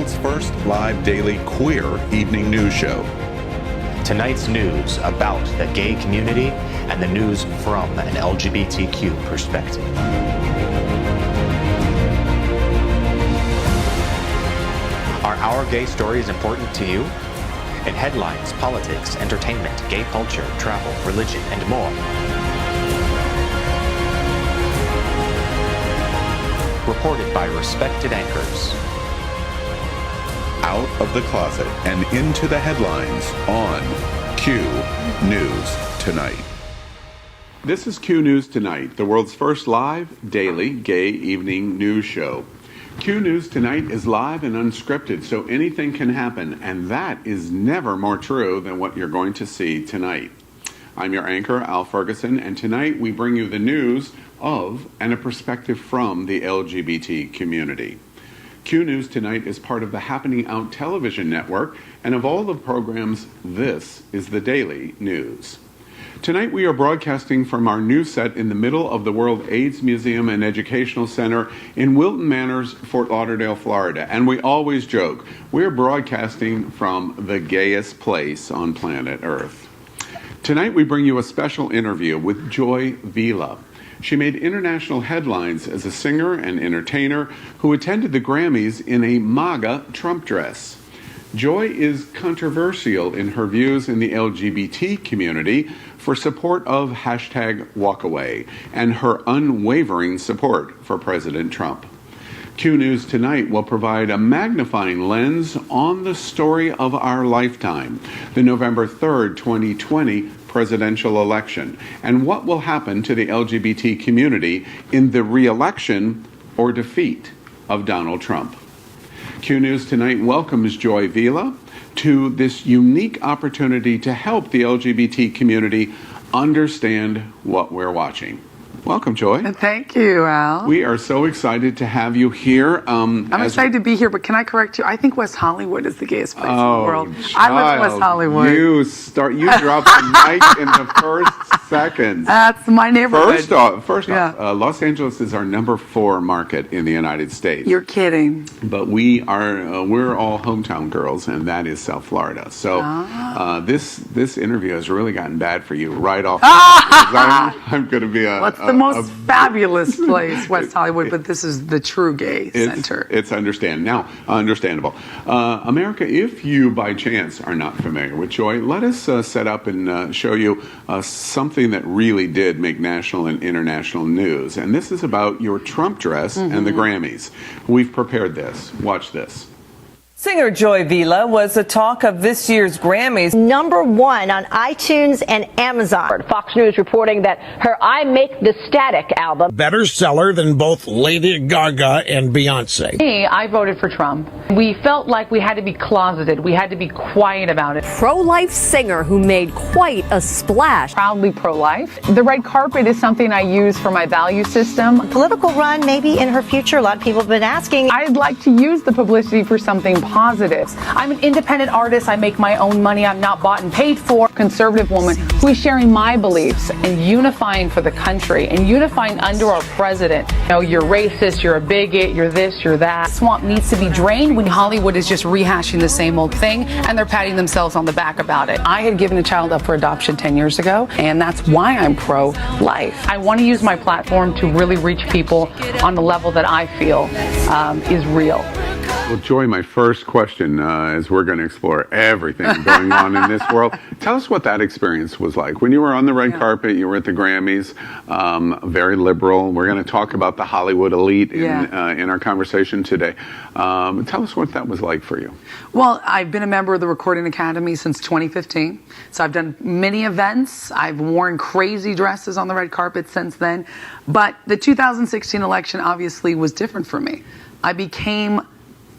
world's first live daily queer evening news show. Tonight's news about the gay community and the news from an LGBTQ perspective. Are our gay stories important to you? In headlines, politics, entertainment, gay culture, travel, religion, and more. Reported by respected anchors. Out of the closet and into the headlines on Q News Tonight. This is Q News Tonight, the world's first live, daily, gay evening news show. Q News Tonight is live and unscripted, so anything can happen, and that is never more true than what you're going to see tonight. I'm your anchor, Al Ferguson, and tonight we bring you the news of and a perspective from the LGBT community. Q News Tonight is part of the Happening Out television network, and of all the programs, this is the daily news. Tonight we are broadcasting from our new set in the middle of the World AIDS Museum and Educational Center in Wilton Manors, Fort Lauderdale, Florida. And we always joke, we're broadcasting from the gayest place on planet Earth. Tonight we bring you a special interview with Joy Vila. She made international headlines as a singer and entertainer who attended the Grammys in a MAGA Trump dress. Joy is controversial in her views in the LGBT community for support of #walkaway and her unwavering support for President Trump. Q News Tonight will provide a magnifying lens on the story of our lifetime, the November 3rd, 2020 presidential election, and what will happen to the LGBT community in the re-election or defeat of Donald Trump. Q News Tonight welcomes Joy Vila to this unique opportunity to help the LGBT community understand what we're watching. Welcome, Joy. Thank you, Al. We are so excited to have you here. I'm excited to be here, but can I correct you? I think West Hollywood is the gayest place in the world. Child, I live in West Hollywood. You dropped the mic in the first second. That's my neighborhood. First off, Los Angeles is our number 4 market in the United States. You're kidding. But we're all hometown girls, and that is South Florida. So this interview has really gotten bad for you right off. I'm going to be What's the most fabulous place, West Hollywood, but this is the true gay center. It's understandable. America, if you by chance are not familiar with Joy, let us set up and show you something that really did make national and international news. And this is about your Trump dress and the Grammys. We've prepared this. Watch this. Singer Joy Vila was the talk of this year's Grammys. #1 on iTunes and Amazon. Fox News reporting that her I Make the Static album. Better seller than both Lady Gaga and Beyonce. Me, I voted for Trump. We felt like we had to be closeted. We had to be quiet about it. Pro-life singer who made quite a splash. Proudly pro-life. The red carpet is something I use for my value system. A political run maybe in her future. A lot of people have been asking. I'd like to use the publicity for something positive. I'm an independent artist. I make my own money. I'm not bought and paid for. Conservative woman who is sharing my beliefs and unifying for the country and unifying under our president. You know, you're racist, you're a bigot, you're this, you're that. Swamp needs to be drained when Hollywood is just rehashing the same old thing and they're patting themselves on the back about it. I had given a child up for adoption 10 years ago, and that's why I'm pro-life. I want to use my platform to really reach people on the level that I feel is real. Well, Joy, my first question, as we're going to explore everything going on in this world, tell us what that experience was like. When you were on the red carpet, you were at the Grammys, very liberal. We're going to talk about the Hollywood elite in our conversation today. Tell us what that was like for you. Well, I've been a member of the Recording Academy since 2015, so I've done many events. I've worn crazy dresses on the red carpet since then, but the 2016 election obviously was different for me. I became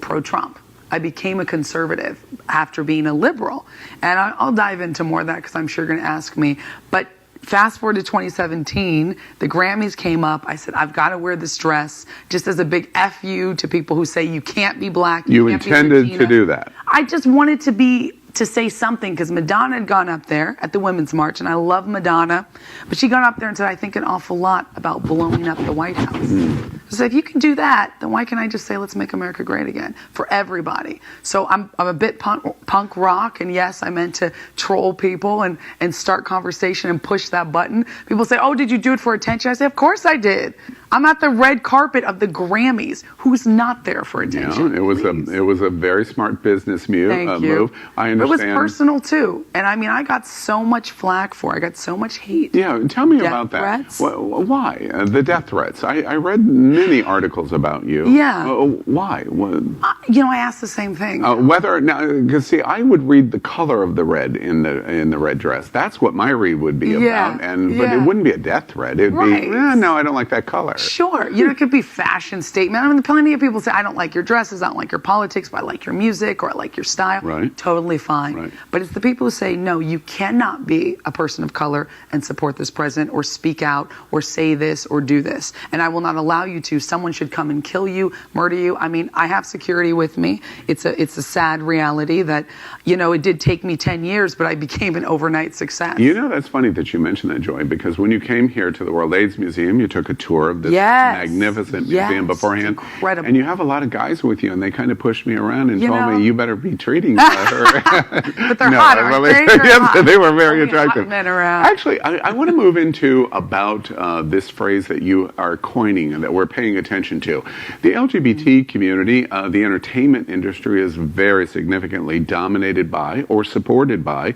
pro-Trump. I became a conservative after being a liberal. And I'll dive into more of that because I'm sure you're going to ask me. But fast forward to 2017, the Grammys came up. I said, I've got to wear this dress just as a big F you to people who say you can't be black. You intended to do that. I just wanted to be to say something, because Madonna had gone up there at the Women's March, and I love Madonna, but she got up there and said, I think an awful lot about blowing up the White House. So if you can do that, then why can't I just say, let's make America great again for everybody? So I'm a bit punk rock, and yes, I meant to troll people and start conversation and push that button. People say, oh, did you do it for attention? I say, of course I did. I'm at the red carpet of the Grammys. Who's not there for attention? Yeah, it was a very smart business move. Thank you. Move. I understand. It was personal too, and I mean, I got so much flack for it. I got so much hate. Yeah, tell me Death about that. threats? Why the death threats? I read many articles about you. Yeah. Why? I asked the same thing. Whether now, because see, I would read the color of the red in the red dress. That's what my read would be about, but it wouldn't be a death threat. It'd be no, I don't like that color. Sure, it could be fashion statement. I mean, plenty of people say, I don't like your dresses, I don't like your politics, but I like your music or I like your style. Right. Totally fine. Right. But it's the people who say, no, you cannot be a person of color and support this president or speak out or say this or do this. And I will not allow you to. Someone should come and kill you, murder you. I mean, I have security with me. It's a sad reality that, it did take me 10 years, but I became an overnight success. That's funny that you mentioned that, Joy, because when you came here to the World AIDS Museum, you took a tour of this magnificent museum beforehand. Incredible. And you have a lot of guys with you, and they kind of pushed me around and told me, you better be treating her. But they're hot, aren't they? Yes, they were very attractive. Hot men around. Actually, I want to move into about this phrase that you are coining and that we're paying attention to. The LGBT community, the entertainment industry is very significantly dominated by or supported by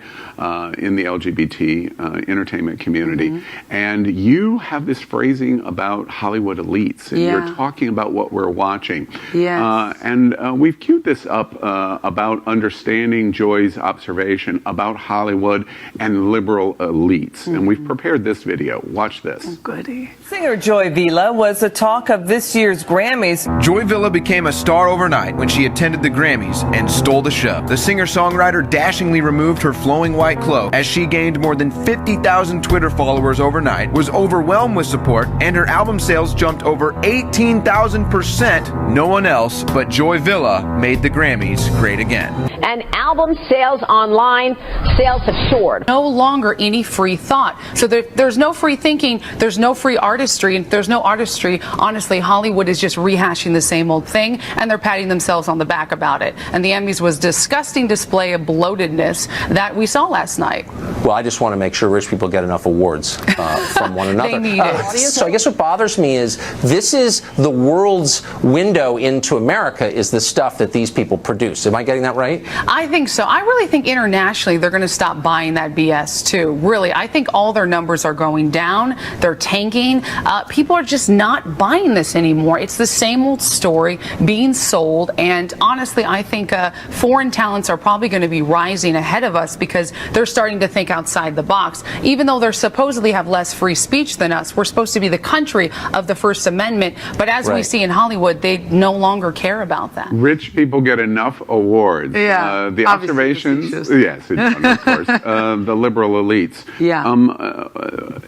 in the LGBT entertainment community. And you have this phrasing about Hollywood elites, and you're talking about what we're watching. Yes. And we've queued this up about understanding Joy's observation about Hollywood and liberal elites. And we've prepared this video. Watch this. Oh, goody. Singer Joy Villa was the talk of this year's Grammys. Joy Villa became a star overnight when she attended the Grammys and stole the show. The singer-songwriter dashingly removed her flowing white cloak as she gained more than 50,000 Twitter followers overnight, was overwhelmed with support, and her album sales jumped over 18,000%. No one else but Joy Villa made the Grammys great again. And album sales online, sales have soared. No longer any free thought. So there's no free thinking, there's no free artistry, and if there's no artistry, honestly, Hollywood is just rehashing the same old thing, and they're patting themselves on the back about it. And the Emmys was a disgusting display of bloatedness that we saw last night. Well, I just want to make sure rich people get enough awards from one another. They need it. So I guess what bothers me is this is the world's window into America, is the stuff that these people produce. Am I getting that right? I think so. I really think internationally they're going to stop buying that BS too. Really, I think all their numbers are going down. They're tanking. People are just not buying this anymore. It's the same old story being sold. And honestly, I think foreign talents are probably going to be rising ahead of us because they're starting to think outside the box. Even though they supposedly have less free speech than us, we're supposed to be the country of the First Amendment. But as we see in Hollywood, they no longer care about that. Rich people get enough awards. Yeah. The observations, yes, of course, the liberal elites. Yeah.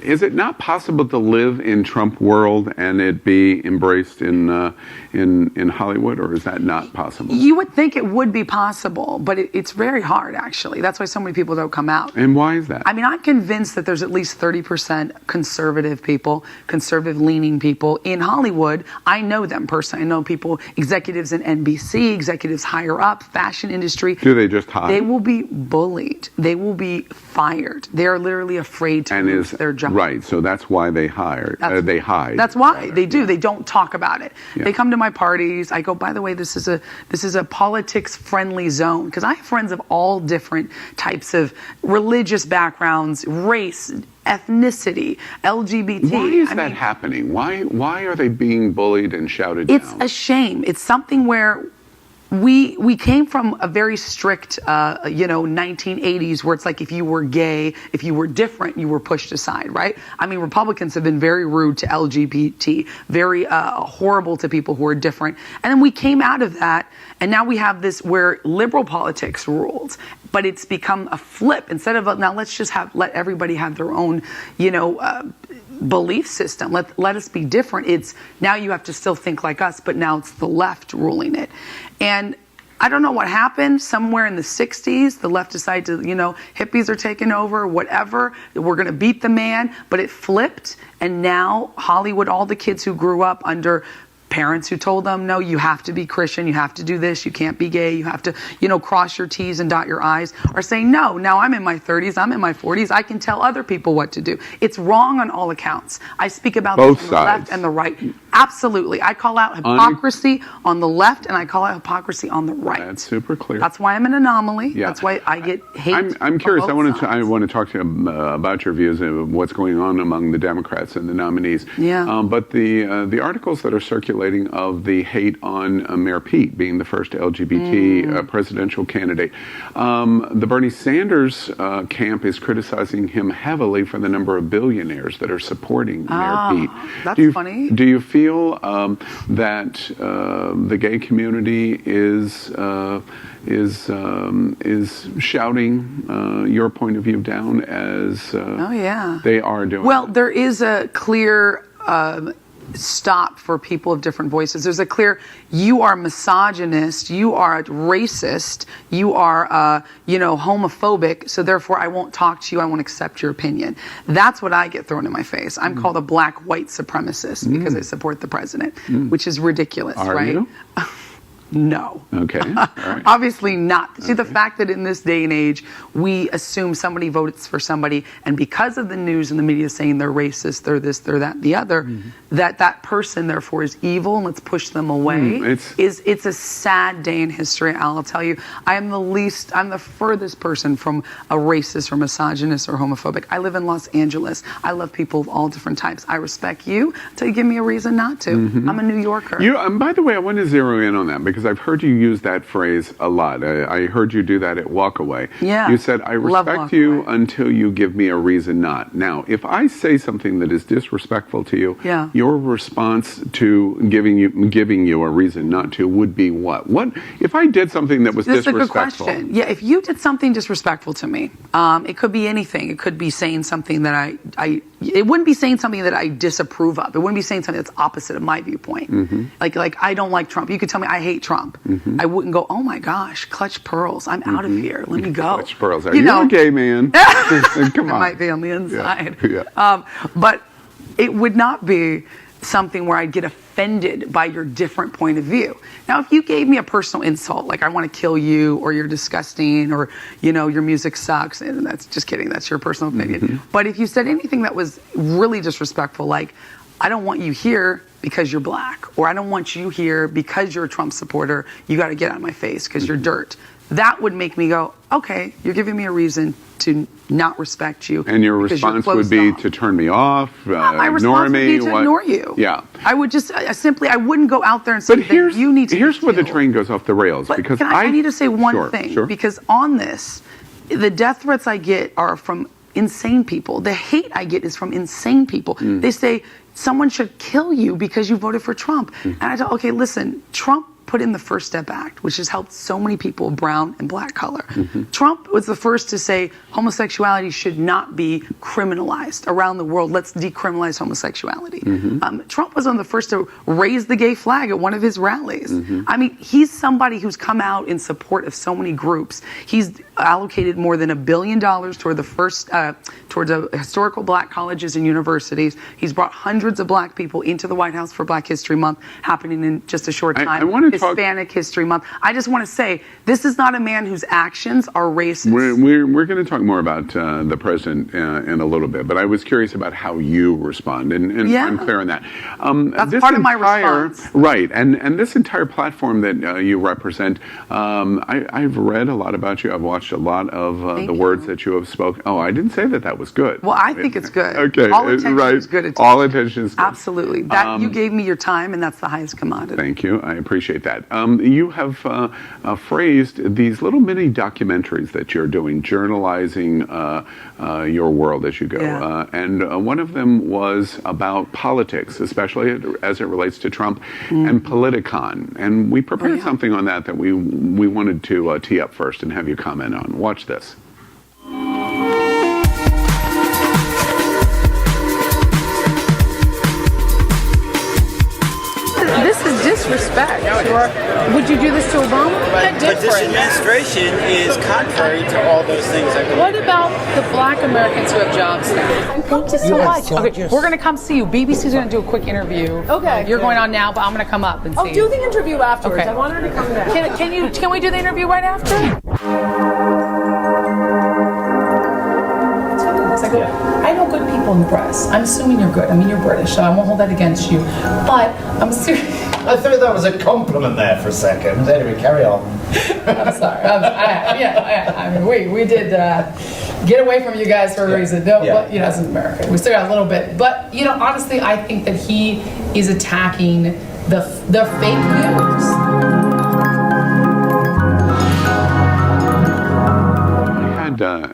Is it not possible to live in Trump world and it be embraced in Hollywood, or is that not possible? You would think it would be possible, but it's very hard, actually. That's why so many people don't come out. And why is that? I mean, I'm convinced that there's at least 30% conservative people, conservative-leaning people in Hollywood. I know them personally. I know people, executives in NBC, executives higher up, fashion industry. Do they just hide? They will be bullied. They will be fired. They are literally afraid to lose their job. Right, so that's why they hide. That's why they do. They don't talk about it. Yeah. They come to my parties. I go, by the way, this is a politics-friendly zone, because I have friends of all different types of religious backgrounds, race, ethnicity, LGBT. Why is that happening? Why are they being bullied and shouted down? It's a shame. It's something where we came from a very strict, 1980s where it's like if you were gay, if you were different, you were pushed aside, right? I mean, Republicans have been very rude to LGBT, very horrible to people who are different. And then we came out of that, and now we have this where liberal politics rules. But it's become a flip. Instead of, now let's just let everybody have their own, belief system. Let us be different. It's now you have to still think like us, but now it's the left ruling it. And I don't know what happened. Somewhere in the 60s, the left decided to, hippies are taking over, whatever. We're going to beat the man. But it flipped. And now Hollywood, all the kids who grew up under parents who told them, no, you have to be Christian, you have to do this, you can't be gay, you have to, cross your T's and dot your I's, are saying, no, now I'm in my 30s, I'm in my 40s, I can tell other people what to do. It's wrong on all accounts. I speak about both this on the left and the right. Absolutely. I call out hypocrisy on the left and I call out hypocrisy on the right. That's super clear. That's why I'm an anomaly. Yeah. That's why I get hate. I'm curious. I want to talk to you about your views of what's going on among the Democrats and the nominees. Yeah. But the articles that are circulating of the hate on Mayor Pete being the first LGBT presidential candidate, the Bernie Sanders camp is criticizing him heavily for the number of billionaires that are supporting Mayor Pete. That's funny. Do you feel that the gay community is shouting your point of view down as they are doing? Well, there is a clear stop for people of different voices. There's a clear, you are misogynist, you are racist, you are, homophobic, so therefore I won't talk to you, I won't accept your opinion. That's what I get thrown in my face. I'm called a black white supremacist because I support the president, which is ridiculous, right? You? No. Okay. All right. Obviously not. See, the fact that in this day and age, we assume somebody votes for somebody, and because of the news and the media saying they're racist, they're this, they're that, the other, that person, therefore, is evil, and let's push them away. It's a sad day in history, I'll tell you. I'm the furthest person from a racist or misogynist or homophobic. I live in Los Angeles. I love people of all different types. I respect you until you give me a reason not to. I'm a New Yorker. By the way, I want to zero in on that because I've heard you use that phrase a lot. I heard you do that at Walkaway. Yeah. You said, I respect you until you give me a reason not. Now, if I say something that is disrespectful to you, your response to giving you a reason not to would be what? What if I did something that was disrespectful? That's a good question. Yeah, if you did something disrespectful to me, it could be anything. It could be saying something that it wouldn't be saying something that I disapprove of. It wouldn't be saying something that's opposite of my viewpoint. Like I don't like Trump. You could tell me I hate Trump. I wouldn't go, oh my gosh, clutch pearls. I'm out of here. Let me go. Clutch pearls. Are you a gay man? Come on. I might be on the inside. Yeah. But it would not be something where I'd get offended by your different point of view. Now, if you gave me a personal insult, like I want to kill you, or you're disgusting, or your music sucks, and that's just kidding, that's your personal opinion. But if you said anything that was really disrespectful, like I don't want you here because you're black, or I don't want you here because you're a Trump supporter, you got to get out of my face because you're dirt. That would make me go, okay, you're giving me a reason to not respect you. And your response would be to turn me off, my ignore response me? would be to ignore you. Yeah. I would just I wouldn't go out there and say, but you need to here's where the train goes off the rails. But because I need to say one thing. Sure. Because on this, the death threats I get are from insane people. The hate I get is from insane people. They say, someone should kill you because you voted for Trump. And I thought, okay, listen, Trump put in the First Step Act, which has helped so many people of brown and black color. Trump was the first to say homosexuality should not be criminalized around the world. Let's decriminalize homosexuality. Trump was one of the first to raise the gay flag at one of his rallies. I mean, he's somebody who's come out in support of so many groups. He's allocated more than $1 billion toward towards historical black colleges and universities. He's brought hundreds of black people into the White House for Black History Month, happening in just a short time. I want to Hispanic History Month. I just want to say, this is not a man whose actions are racist. We're going to talk more about the president in a little bit, but I was curious about how you respond, and I'm clear on that. That's part of my response. Right, and this entire platform that you represent, I've read a lot about you. I've watched a lot of the words that you have spoken. Oh, I didn't say that was good. Well, I think it's good. Okay, all intention is good. All intention is good. Absolutely. That you gave me your time, and that's the highest commodity. Thank you. I appreciate that. You have phrased these little mini documentaries that you're doing, journalizing your world as you go. Yeah. And one of them was about politics, especially as it relates to Trump and Politicon. And we prepared something on that we wanted to tee up first and have you comment on. Watch this. This is disrespect. Sure. Would you do this to Obama? But this administration is contrary to all those things. What about the black Americans who have jobs now? Thank you so much. Okay, we're going to come see you. BBC's going to do a quick interview. Okay. You're going on now, but I'm going to come up and see I'll you. do the interview afterwards. Okay. I want her to come back. Can we do the interview right after? I know good people in the press. I'm assuming you're good. I mean, you're British, so I won't hold that against you. But I'm serious. I thought that was a compliment there for a second. Anyway, carry on. I'm sorry. I mean, we did get away from you guys for a reason. No, but, as an American, we still got a little bit. But honestly, I think that he is attacking the fake news.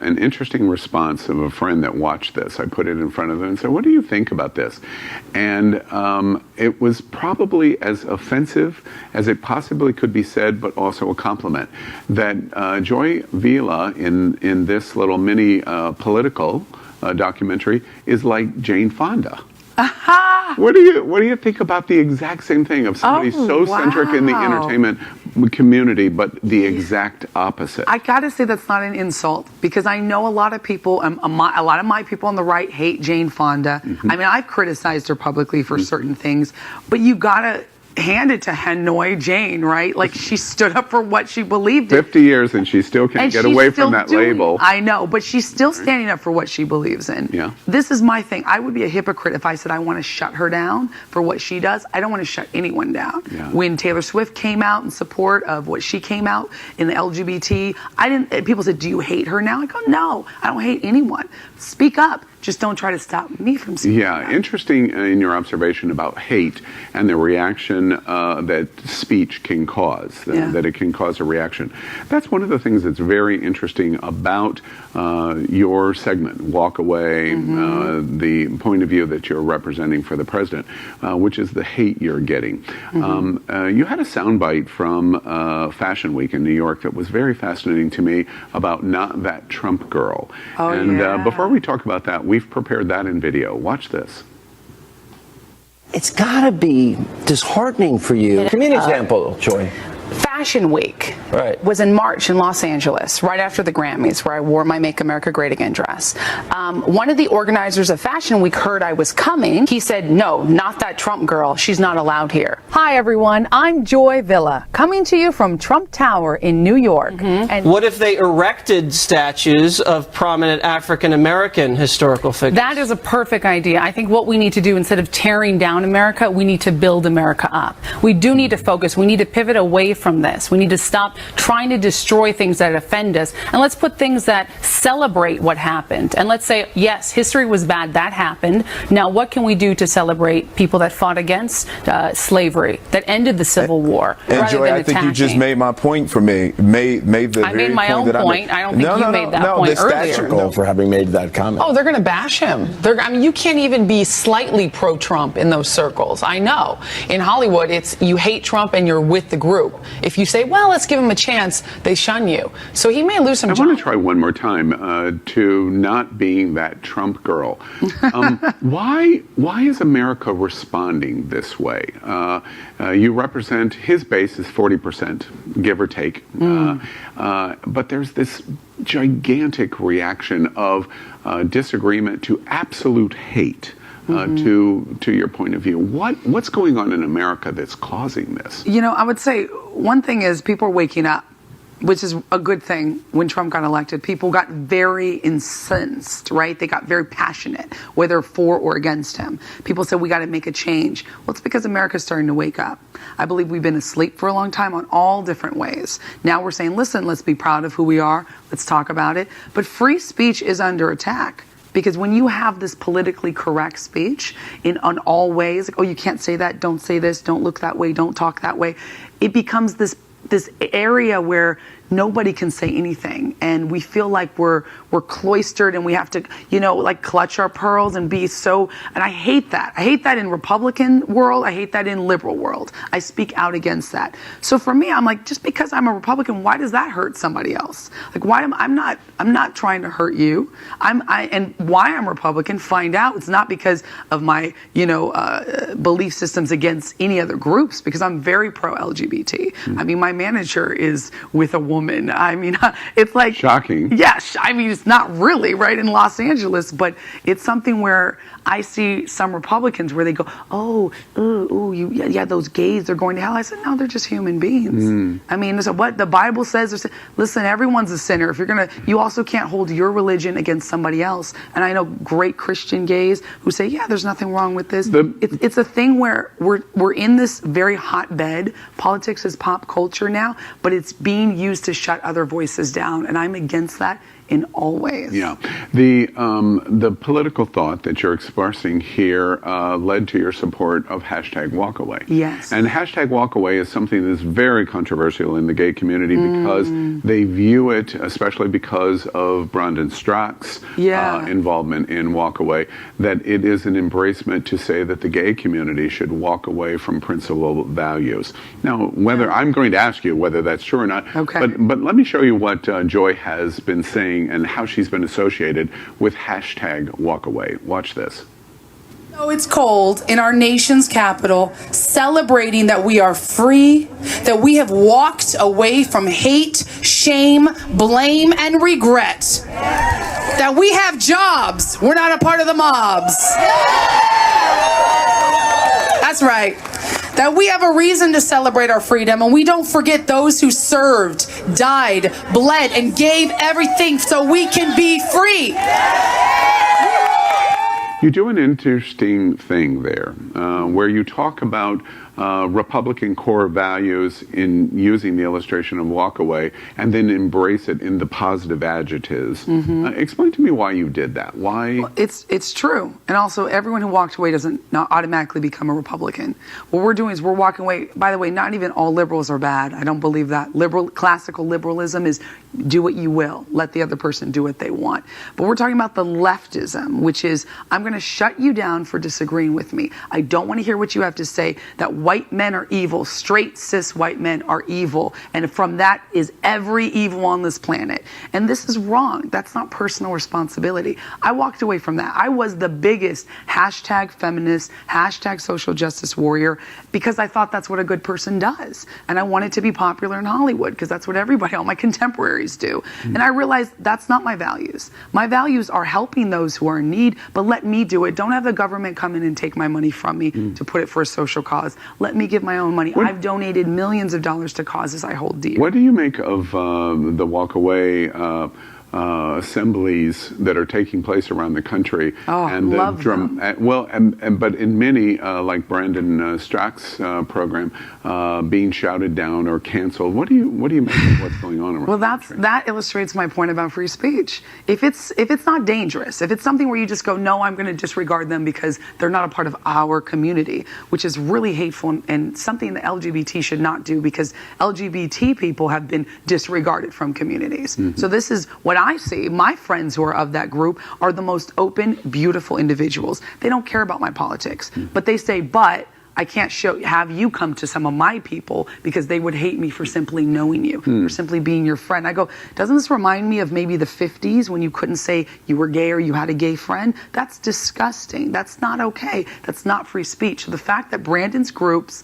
An interesting response of a friend that watched this. I put it in front of them and said, what do you think about this? And it was probably as offensive as it possibly could be said, but also a compliment. That Joy Vila in this little mini political documentary is like Jane Fonda. What do you think about the exact same thing of somebody centric in the entertainment community, but the exact opposite? I gotta say that's not an insult, because I know a lot of people, a lot of my people on the right hate Jane Fonda. I mean, I've criticized her publicly for certain things, but you gotta hand it to Hanoi Jane, right? Like, she stood up for what she believed in. 50 years and she still can't get away from that label. I know, but she's still standing up for what she believes in. Yeah. This is my thing. I would be a hypocrite if I said I want to shut her down for what she does. I don't want to shut anyone down. Yeah. When Taylor Swift came out in support of what she came out in the LGBT, people said, do you hate her now? I go, no, I don't hate anyone. Speak up. Just don't try to stop me from speaking. Yeah, interesting in your observation about hate and the reaction that speech can cause, that it can cause a reaction. That's one of the things that's very interesting about your segment, Walk Away, the point of view that you're representing for the president, which is the hate you're getting. You had a soundbite from Fashion Week in New York that was very fascinating to me about Not That Trump Girl. Before we talk about that, we've prepared that in video. Watch this. It's got to be disheartening for you. Give me an example, Joy. Fashion Week was in March in Los Angeles, right after the Grammys, where I wore my Make America Great Again dress. One of the organizers of Fashion Week heard I was coming. He said, no, not that Trump girl. She's not allowed here. Hi, everyone. I'm Joy Villa, coming to you from Trump Tower in New York. And what if they erected statues of prominent African-American historical figures? That is a perfect idea. I think what we need to do, instead of tearing down America, we need to build America up. We do need to focus. We need to pivot away from this. We need to stop trying to destroy things that offend us, and let's put things that celebrate what happened. And let's say, yes, history was bad, that happened. Now, what can we do to celebrate people that fought against slavery, that ended the Civil War? And Joy, I think you just made my point for me. I made my own point. I don't think you made that point earlier. No, for having made that comment. Oh, they're going to bash him. I mean, you can't even be slightly pro-Trump in those circles. I know. In Hollywood, it's you hate Trump and you're with the group. If you say, well, let's give him a chance, they shun you. So he may lose some jobs. I want to try one more time to not being that Trump girl. Why is America responding this way? You represent, his base is 40%, give or take. But there's this gigantic reaction of disagreement to absolute hate. To your point of view, what's going on in America that's causing this? I would say one thing is people are waking up, which is a good thing. When Trump got elected, people got very incensed, right? They got very passionate, whether for or against him. People said, we got to make a change. Well, it's because America's starting to wake up. I believe we've been asleep for a long time on all different ways. Now we're saying, listen, let's be proud of who we are. Let's talk about it. But free speech is under attack. Because when you have this politically correct speech on all ways, like, oh, you can't say that, don't say this, don't look that way, don't talk that way, it becomes this area where nobody can say anything, and we feel like we're cloistered, and we have to, like clutch our pearls and be so. And I hate that. I hate that in Republican world. I hate that in liberal world. I speak out against that. So for me, I'm like, just because I'm a Republican, why does that hurt somebody else? Like, why I'm not trying to hurt you. And why I'm Republican, find out. It's not because of my belief systems against any other groups, because I'm very pro LGBT. I mean, my manager is with a woman. I mean, it's like shocking. Yes, I mean, it's not really right in Los Angeles, but it's something where I see some Republicans where they go, those gays, they're going to hell. I said, no, they're just human beings. I mean, so what the Bible says, listen, everyone's a sinner. If you also can't hold your religion against somebody else. And I know great Christian gays who say, yeah, there's nothing wrong with this. It's a thing where we're in this very hotbed. Politics is pop culture now, but it's being used to shut other voices down. And I'm against that in all ways. Yeah. The political thought that you're expressing here led to your support of #Walkaway. Yes. And #Walkaway is something that's very controversial in the gay community because they view it, especially because of Brandon Strack's involvement in Walkaway, that it is an embracement to say that the gay community should walk away from principal values. Now, I'm going to ask you whether that's true or not. Okay. But let me show you what Joy has been saying and how she's been associated with #Walkaway. Watch this. So it's cold in our nation's capital, celebrating that we are free, that we have walked away from hate, shame, blame, and regret. That we have jobs. We're not a part of the mobs. That's right. That we have a reason to celebrate our freedom, and we don't forget those who served, died, bled, and gave everything so we can be free. You do an interesting thing there, where you talk about Republican core values in using the illustration of Walkaway and then embrace it in the positive adjectives. Explain to me why you did that. Why? Well, it's true. And also, everyone who walked away doesn't not automatically become a Republican. What we're doing is we're walking away. By the way, not even all liberals are bad. I don't believe that. Classical liberalism is do what you will. Let the other person do what they want. But we're talking about the leftism, which is I'm going to shut you down for disagreeing with me. I don't want to hear what you have to say, that white men are evil, straight cis white men are evil, and from that is every evil on this planet. And this is wrong. That's not personal responsibility. I walked away from that. I was the biggest #feminist, #social justice warrior, because I thought that's what a good person does. And I wanted to be popular in Hollywood because that's what everybody, all my contemporaries do. And I realized that's not my values. My values are helping those who are in need, but let me do it. Don't have the government come in and take my money from me to put it for a social cause. Let me give my own money. I've donated millions of dollars to causes I hold dear. What do you make of the Walkaway assemblies that are taking place around the country? And love them. But in many, like Brandon Strack's program, being shouted down or canceled. What do you make of what's going on around the country? That illustrates my point about free speech. If it's not dangerous, if it's something where you just go, no, I'm going to disregard them because they're not a part of our community, which is really hateful and something that LGBT should not do, because LGBT people have been disregarded from communities. So this is what I see. My friends who are of that group are the most open, beautiful individuals. They don't care about my politics, but they say, but I can't have you come to some of my people because they would hate me for simply knowing you, for simply being your friend. I go, doesn't this remind me of maybe the 50s when you couldn't say you were gay or you had a gay friend? That's disgusting. That's not okay. That's not free speech. So the fact that Brandon's groups,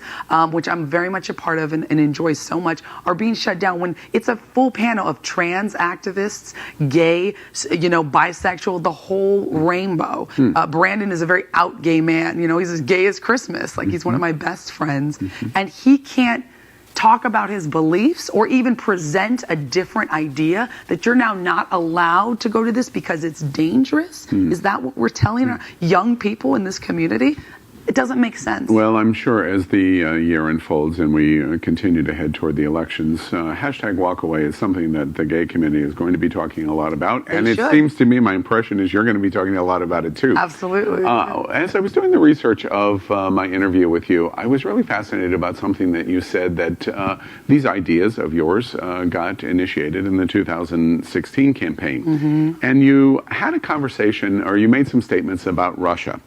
which I'm very much a part of and enjoy so much, are being shut down when it's a full panel of trans activists, gay, bisexual, the whole rainbow. Brandon is a very out gay man. He's as gay as Christmas. Like, he's one of my best friends, and he can't talk about his beliefs or even present a different idea, that you're now not allowed to go to this because it's dangerous. Is that what we're telling our young people in this community? It doesn't make sense. Well, I'm sure as the year unfolds and we continue to head toward the elections, hashtag walkaway is something that the gay community is going to be talking a lot about. And it seems to me, my impression is you're going to be talking a lot about it too. Absolutely. As I was doing the research of my interview with you, I was really fascinated about something that you said, that these ideas of yours got initiated in the 2016 campaign. And you had a conversation, or you made some statements about Russia,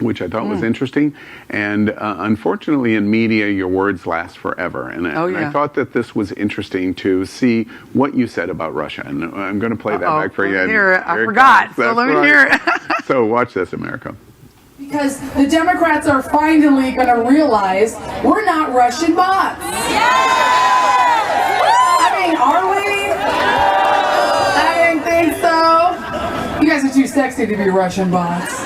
which I thought was interesting. And unfortunately, in media, your words last forever. And I thought that this was interesting to see what you said about Russia. And I'm going to play that back for you. I forgot, so let me hear it. So watch this, America. Because the Democrats are finally going to realize we're not Russian bots. I mean, are we? I didn't think so. You guys are too sexy to be Russian bots.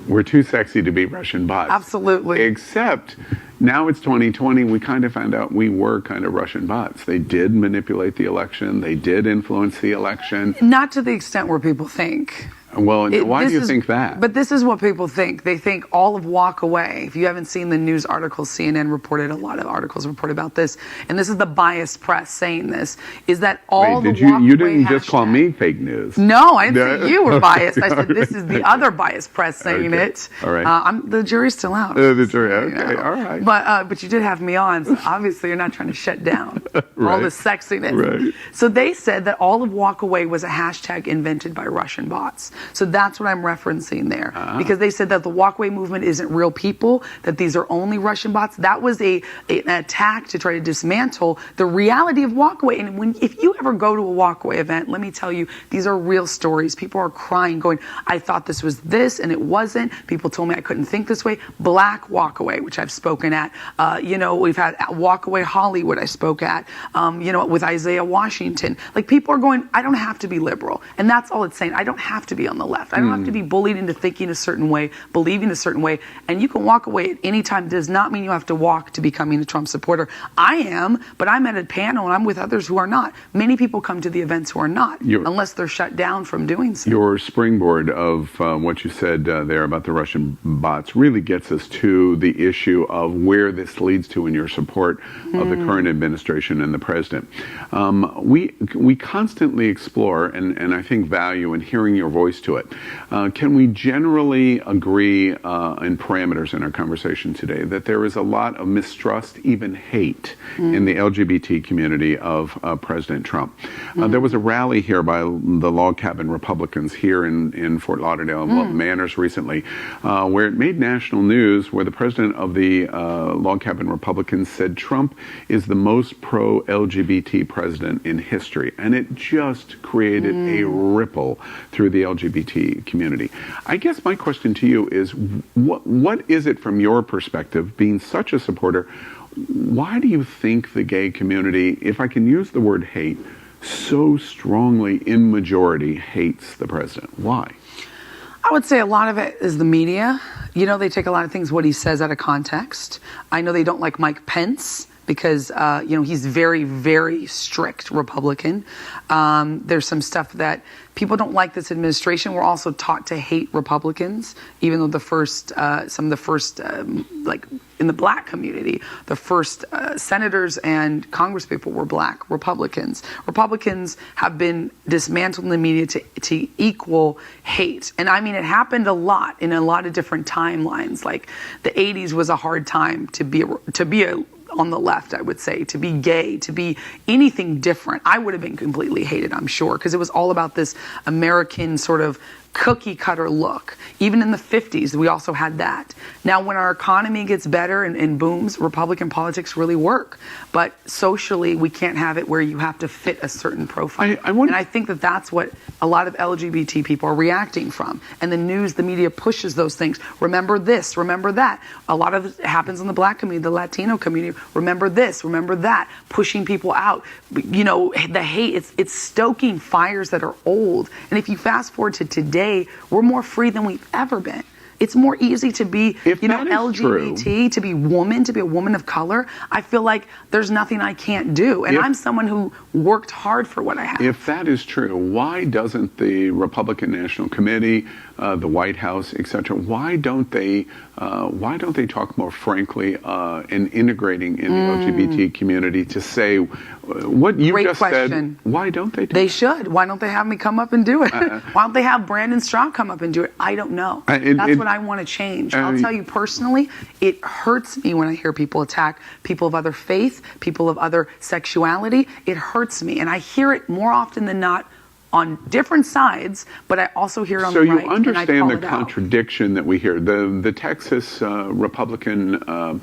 We're too sexy to be Russian bots. Absolutely. Except now it's 2020. We kind of found out we were kind of Russian bots. They did manipulate the election. They did influence the election. Not to the extent where people think. Well, why do you think that? But this is what people think. They think all of walk away. If you haven't seen the news articles, CNN reported a lot of articles report about this, and this is the biased press saying this, is that all the walk away you didn't just call me fake news. No, I didn't say you were biased. I said this is the other biased press saying it. All right. The jury's still out. The jury, okay, all right. But you did have me on, so obviously you're not trying to shut down all the sexiness. Right. So they said that all of walk away was a hashtag invented by Russian bots. So that's what I'm referencing there. Because they said that the walkaway movement isn't real people, that these are only Russian bots. That was an attack to try to dismantle the reality of walkaway. And if you ever go to a walkaway event, let me tell you, these are real stories. People are crying, going, I thought this was this, and it wasn't. People told me I couldn't think this way. Black walkaway, which I've spoken at. We've had walkaway Hollywood I spoke at, with Isaiah Washington. Like, people are going, I don't have to be liberal. And that's all it's saying. I don't have to be on the left. I don't have to be bullied into thinking a certain way, believing a certain way. And you can walk away at any time. It does not mean you have to walk to becoming a Trump supporter. I am, but I'm at a panel and I'm with others who are not. Many people come to the events who are not, unless they're shut down from doing so. Your springboard of what you said there about the Russian bots really gets us to the issue of where this leads to in your support of the current administration and the president. We constantly explore and I think value in hearing your voice to it. Can we generally agree in parameters in our conversation today that there is a lot of mistrust, even hate, in the LGBT community of President Trump? There was a rally here by the log cabin Republicans here in Fort Lauderdale, Manners recently, where it made national news, where the president of the log cabin Republicans said Trump is the most pro-LGBT president in history. And it just created a ripple through the LGBT community. I guess my question to you is, what is it from your perspective, being such a supporter, why do you think the gay community, if I can use the word hate, so strongly in majority hates the president? Why? I would say a lot of it is the media. They take a lot of things, what he says, out of context. I know they don't like Mike Pence because, he's very, very strict Republican. There's some stuff that people don't like this administration. We're also taught to hate Republicans, even though some of the first, in the black community, the first senators and congresspeople were black Republicans. Republicans have been dismantled in the media to equal hate. And I mean, it happened a lot in a lot of different timelines. Like the 80s was a hard time to be on the left, I would say, to be gay, to be anything different. I would have been completely hated, I'm sure, because it was all about this American sort of cookie cutter look. Even in the 50s, we also had that. Now, when our economy gets better and booms, Republican politics really work. But socially, we can't have it where you have to fit a certain profile. And I think that that's what a lot of LGBT people are reacting from. And the news, the media pushes those things. Remember this, remember that. A lot of it happens in the black community, the Latino community. Remember this, remember that. Pushing people out. The hate, it's stoking fires that are old. And if you fast forward to today, we're more free than we've ever been. It's more easy to be, If you know, that is LGBT, true, to be woman, to be a woman of color. I feel like there's nothing I can't do. And I'm someone who worked hard for what I have. if that is true, why doesn't the Republican National Committee, the White House, etc., why don't they talk more frankly in integrating in the LGBT community to say what you Great just question. said? Why don't they do They that? should. Why don't they have me come up and do it? Why don't they have Brandon Straub come up and do it? I don't know. That's what I want to change. I'll tell you personally, it hurts me when I hear people attack people of other faith, people of other sexuality. It hurts me. And I hear it more often than not on different sides, but I also hear it on the right. So you understand the and I call it out. contradiction that we hear. The Texas Republican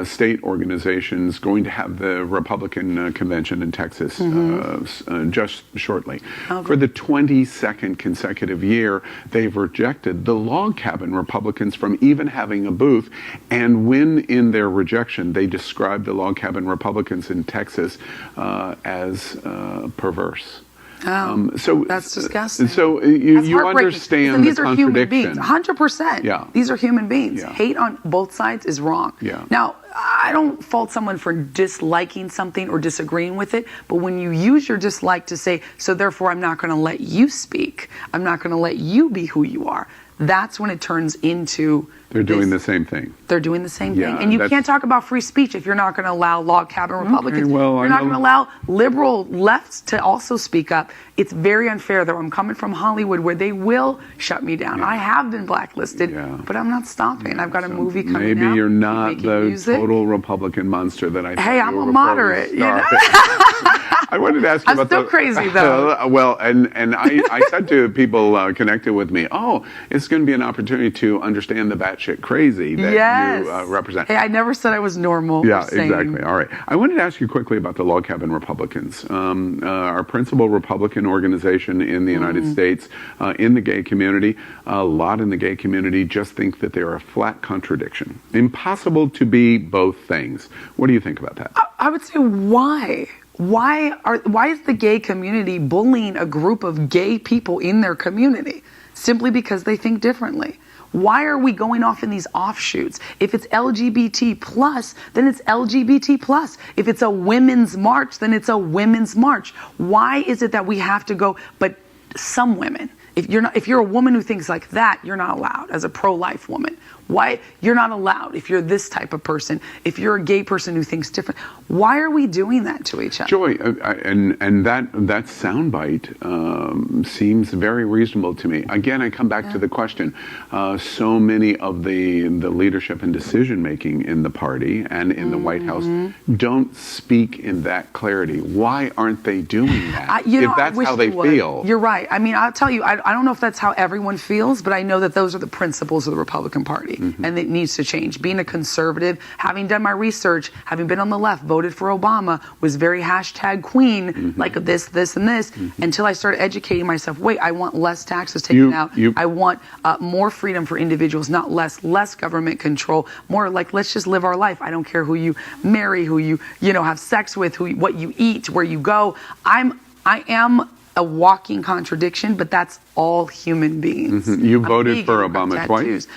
state organization is going to have the Republican convention in Texas just shortly. For the 22nd consecutive year, they've rejected the log cabin Republicans from even having a booth. And when in their rejection, they described the log cabin Republicans in Texas as perverse. So that's disgusting. So That's you heartbreaking. understand These the are human beings, contradiction. 100%. Yeah. These are human beings. Yeah. Hate on both sides is wrong. Yeah. Now, I don't fault someone for disliking something or disagreeing with it, but when you use your dislike to say, so therefore I'm not going to let you speak, I'm not going to let you be who you are, that's when it turns into They're doing the same thing. They're doing the same Yeah, thing. And you that's- can't talk about free speech if you're not going to allow log cabin Republicans. well, you're I not know- going to allow liberal lefts to also speak up. It's very unfair, though. I'm coming from Hollywood where they will shut me down. I have been blacklisted, but I'm not stopping. I've got a movie coming Maybe out. you're not making the music. total Republican monster that I thought Hey, you I'm were a before we moderate, you know? started. I wanted to ask you I'm about still crazy, though. well, and I said to people connected with me, it's going to be an opportunity to understand the batshit crazy that you represent. Hey, I never said I was normal. Yeah, or sane. exactly. All right. I wanted to ask you quickly about the log cabin Republicans. Our principal Republican organization in the United States, in the gay community, a lot in the gay community just think that they're a flat contradiction. Impossible to be both things. What do you think about that? I would say why? Why is the gay community bullying a group of gay people in their community? Simply because they think differently. Why are we going off in these offshoots? If it's LGBT plus, then it's LGBT plus. If it's a women's march, then it's a women's march. Why is it that we have to go, but some women, if you're a woman who thinks like that, you're not allowed as a pro-life woman. Why you're not allowed if you're this type of person, if you're a gay person who thinks different. Why are we doing that to each other? Joy, and that soundbite seems very reasonable to me. Again, I come back to the question. So many of the leadership and decision making in the party and in the White House don't speak in that clarity. Why aren't they doing that? If that's how they feel. You're right. I mean, I'll tell you, I don't know if that's how everyone feels, but I know that those are the principles of the Republican Party. And it needs to change. Being a conservative, having done my research, having been on the left, voted for Obama, was very #queen, like this, and this, until I started educating myself. Wait, I want less taxes taken out. I want more freedom for individuals, not less government control, more like let's just live our life. I don't care who you marry, who you have sex with, what you eat, where you go. I am a walking contradiction, but that's all human beings. You voted for Obama twice?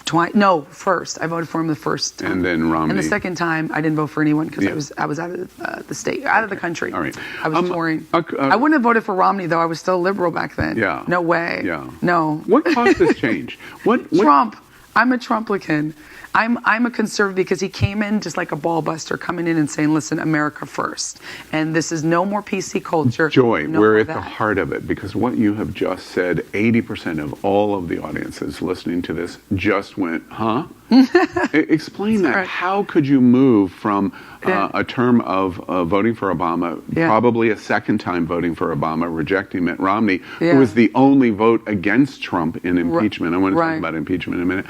Twice. No, first. I voted for him the first time. And then Romney. And the second time, I didn't vote for anyone because I was out of the state, out of the country. All right. I was touring. I wouldn't have voted for Romney, though. I was still liberal back then. Yeah. No way. Yeah. No. What caused this change? What Trump. I'm a Trumplican. I'm a conservative because he came in just like a ball buster, coming in and saying, listen, America first. And this is no more PC culture. Joy, we're at the heart of it, because what you have just said, 80% of all of the audiences listening to this just went, huh? Explain that. Right. How could you move from a term of voting for Obama, probably a second time voting for Obama, rejecting Mitt Romney, who was the only vote against Trump in impeachment? I want to talk about impeachment in a minute.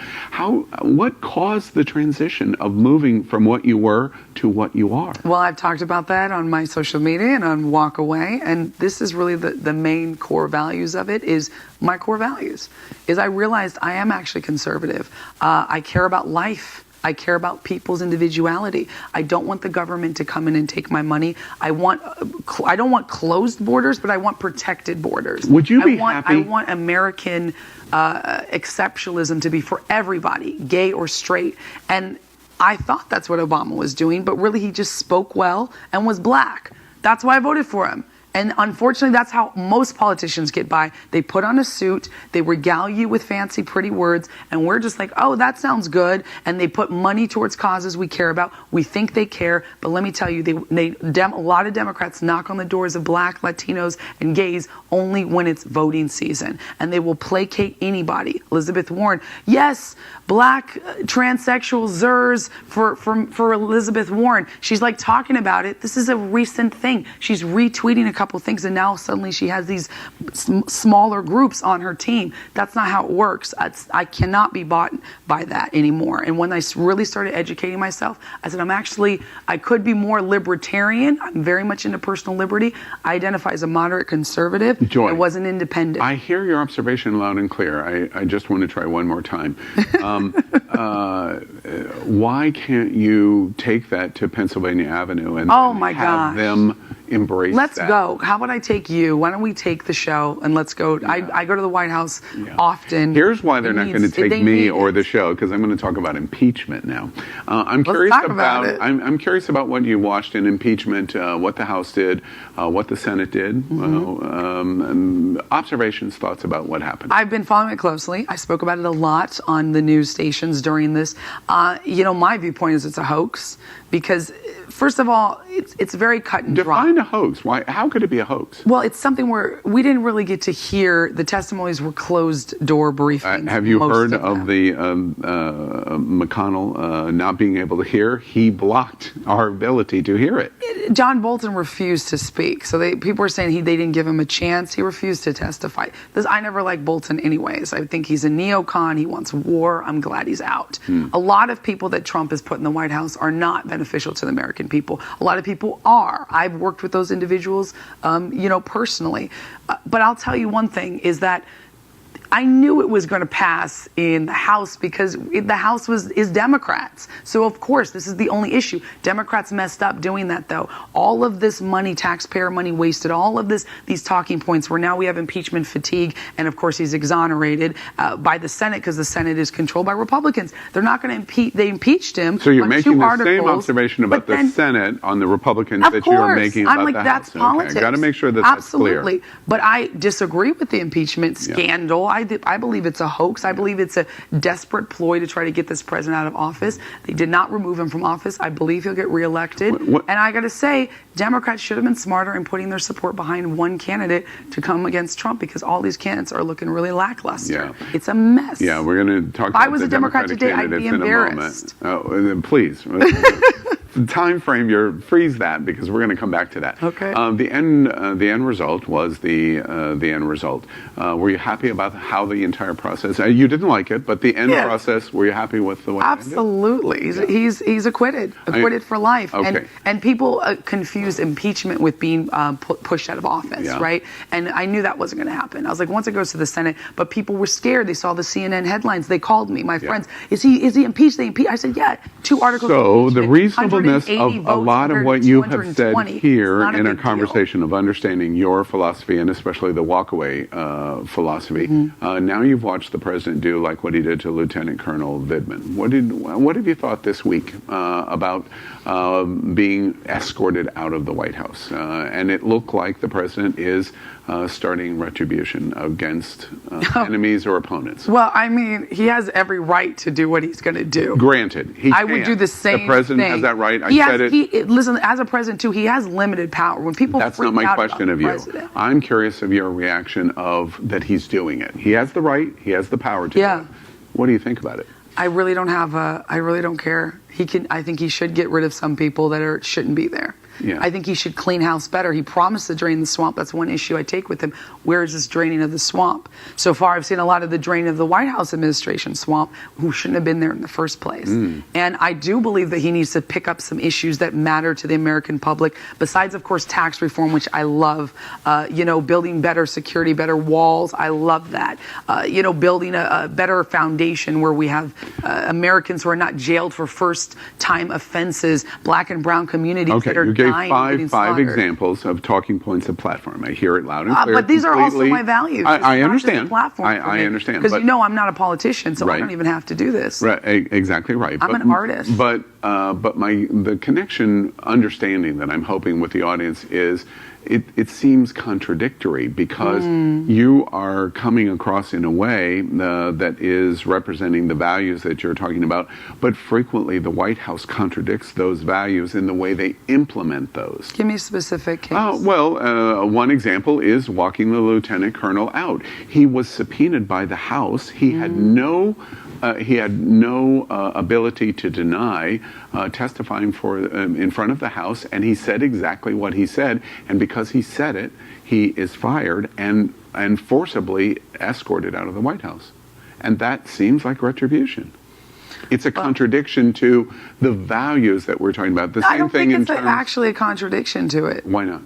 What caused the transition of moving from what you were to what you are? Well, I've talked about that on my social media and on Walk Away, and this is really the main core values of it. Is my core values is I realized I am actually conservative. I care about life. I care about people's individuality. I don't want the government to come in and take my money. I don't want closed borders, but I want protected borders. Would you be happy? I want American exceptionalism to be for everybody, gay or straight. And I thought that's what Obama was doing, but really he just spoke well and was black. That's why I voted for him. And unfortunately, that's how most politicians get by. They put on a suit, they regale you with fancy, pretty words, and we're just like, oh, that sounds good. And they put money towards causes we care about. We think they care, but let me tell you, a lot of Democrats knock on the doors of black, Latinos, and gays only when it's voting season. And they will placate anybody. Elizabeth Warren, yes, black transsexual zers for Elizabeth Warren. She's like talking about it. This is a recent thing. She's retweeting a couple things, and now suddenly she has these smaller groups on her team. That's not how it works. I cannot be bought by that anymore. And when I really started educating myself, I said, I could be more libertarian. I'm very much into personal liberty. I identify as a moderate conservative. Joy, I wasn't independent. I hear your observation loud and clear. I just want to try one more time. Why can't you take that to Pennsylvania Avenue and have them embrace Let's that? go. How about I take you? Why don't we take the show and let's go? Yeah. I go to the White House often. Here's why they're not going to take me or the show, because I'm going to talk about impeachment now. I'm curious about what you watched in impeachment, what the House did, what the Senate did, observations, thoughts about what happened. I've been following it closely. I spoke about it a lot on the news stations during this. My viewpoint is it's a hoax because, first of all, it's very cut and dry. Define a hoax. Why? How could it be a hoax? Well, it's something where we didn't really get to hear. The testimonies were closed door briefings. Have you heard of the McConnell not being able to hear? He blocked our ability to hear it. John Bolton refused to speak. So people were saying they didn't give him a chance. He refused to testify. I never liked Bolton anyways. I think he's a neocon. He wants war. I'm glad he's out. A lot of people that Trump has put in the White House are not beneficial to the American people. A lot of people are. I've worked with those individuals, personally. But I'll tell you one thing is that I knew it was going to pass in the House because the House is Democrats. So, of course, this is the only issue. Democrats messed up doing that, though. All of this money, taxpayer money wasted, all of these talking points where now we have impeachment fatigue, and, of course, he's exonerated by the Senate because the Senate is controlled by Republicans. They're not going to impeach. They impeached him. So you're on making the same observation about the Senate on the Republicans that you're making about the House. That's politics. Okay. Got to make sure that Absolutely. That's clear. But I disagree with the impeachment scandal. I believe it's a hoax. I believe it's a desperate ploy to try to get this president out of office. They did not remove him from office. I believe he'll get reelected. And I got to say, Democrats should have been smarter in putting their support behind one candidate to come against Trump because all these candidates are looking really lackluster. Yeah. It's a mess. Yeah, we're going to talk if I about was the a Democrat Democratic today, I'd candidates be in embarrassed. a moment. Oh, please. The time frame, freeze that because we're going to come back to that. Okay. The end result was the end result. Were you happy about how the entire process? You didn't like it, but the end process. Were you happy with the way? Absolutely. He's acquitted for life. Okay. And people confuse impeachment with being pushed out of office, right? And I knew that wasn't going to happen. I was like, once it goes to the Senate, but people were scared. They saw the CNN headlines. They called me, my friends. Is he impeached? They impeached. I said, yeah. 2 articles. So the reasonableness of a lot of what you have said here in a conversation of understanding your philosophy and especially the walkaway philosophy. Now you've watched the president do like what he did to Lieutenant Colonel Vindman. What have you thought this week about being escorted out of the White House? And it looked like the president is starting retribution against enemies or opponents. Well, I mean, he has every right to do what he's going to do. Granted, I would do the same thing. The president has that right. Listen, as a president too, he has limited power. When people That's not my question of you. President. I'm curious of your reaction of that he's doing it. He has the right. He has the power to do it. What do you think about it? I really don't care. I think he should get rid of some people that shouldn't be there. Yeah. I think he should clean house better. He promised to drain the swamp. That's one issue I take with him. Where is this draining of the swamp? So far, I've seen a lot of the draining of the White House administration swamp, who shouldn't have been there in the first place. And I do believe that he needs to pick up some issues that matter to the American public, besides, of course, tax reform, which I love. Building better security, better walls. I love that. Building a better foundation where we have Americans who are not jailed for first-time offenses, black and brown communities that are dying. Five examples of talking points of platform. I hear it loud and clear. But these are also my values. I understand. I understand. Because I'm not a politician, so I don't even have to do this. Right, exactly right. I'm an artist. But the connection, understanding that I'm hoping with the audience is, it seems contradictory because you are coming across in a way that is representing the values that you're talking about, but frequently the White House contradicts those values in the way they implement those. Give me a specific case. One example is walking the lieutenant colonel out. He was subpoenaed by the House. He had no ability to deny testifying in front of the House, and he said exactly what he said. And because he said it, he is fired and forcibly escorted out of the White House. And that seems like retribution. It's a contradiction to the values that we're talking about. I don't think it's actually a contradiction to it. Why not?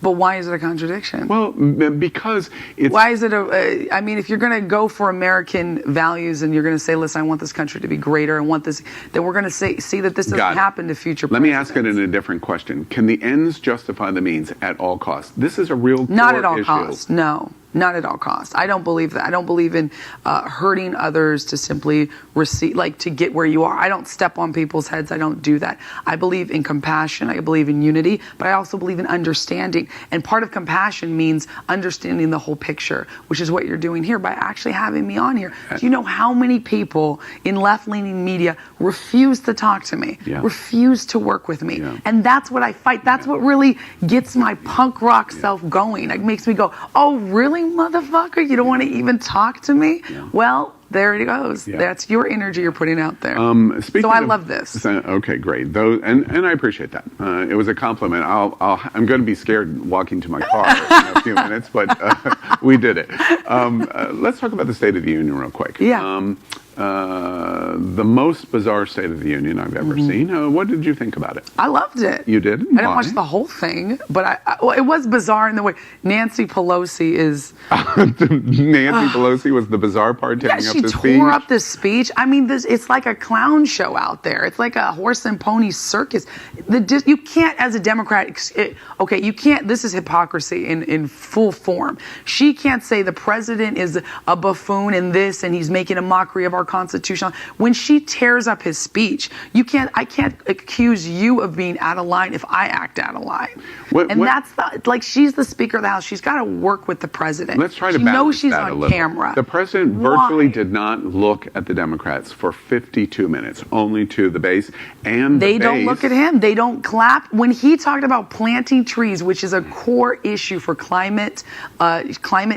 But why is it a contradiction? Well, because it's... Why is it if you're going to go for American values and you're going to say, listen, I want this country to be greater, I want this, then we're going to see that this doesn't happen to future presidents. Let me ask it in a different question. Can the ends justify the means at all costs? This is a real core Not at all issue. costs, no. Not at all costs. I don't believe that. I don't believe in hurting others to simply receive, to get where you are. I don't step on people's heads. I don't do that. I believe in compassion. I believe in unity, but I also believe in understanding. And part of compassion means understanding the whole picture, which is what you're doing here by actually having me on here. Do you know how many people in left-leaning media refuse to talk to me, refuse to work with me? And that's what I fight. That's what really gets my punk rock self going. It makes me go, oh, really? Motherfucker, you don't want to even talk to me? Well, there it goes. That's your energy you're putting out there. So I love this. Okay, great. And I appreciate that. It was a compliment. I'm going to be scared walking to my car in a few minutes, but we did it. Let's talk about the State of the Union real quick. Yeah. The most bizarre State of the Union I've ever seen. What did you think about it? I loved it. You did? I didn't watch the whole thing, but it was bizarre in the way Nancy Pelosi is. Nancy Pelosi was the bizarre part, taking up the speech. She tore up the speech. I mean, it's like a clown show out there. It's like a horse and pony circus. You can't, as a Democrat, you can't. This is hypocrisy in full form. She can't say the president is a buffoon and this, and he's making a mockery of our Constitution. When she tears up his speech, I can't accuse you of being out of line if I act out of line. That's she's the Speaker of the House. She's got to work with the president. Let's try to balance that. She knows she's on camera. The president virtually did not look at the Democrats for 52 minutes, only to the base. And they don't look at him. They don't clap. When he talked about planting trees, which is a core issue for climate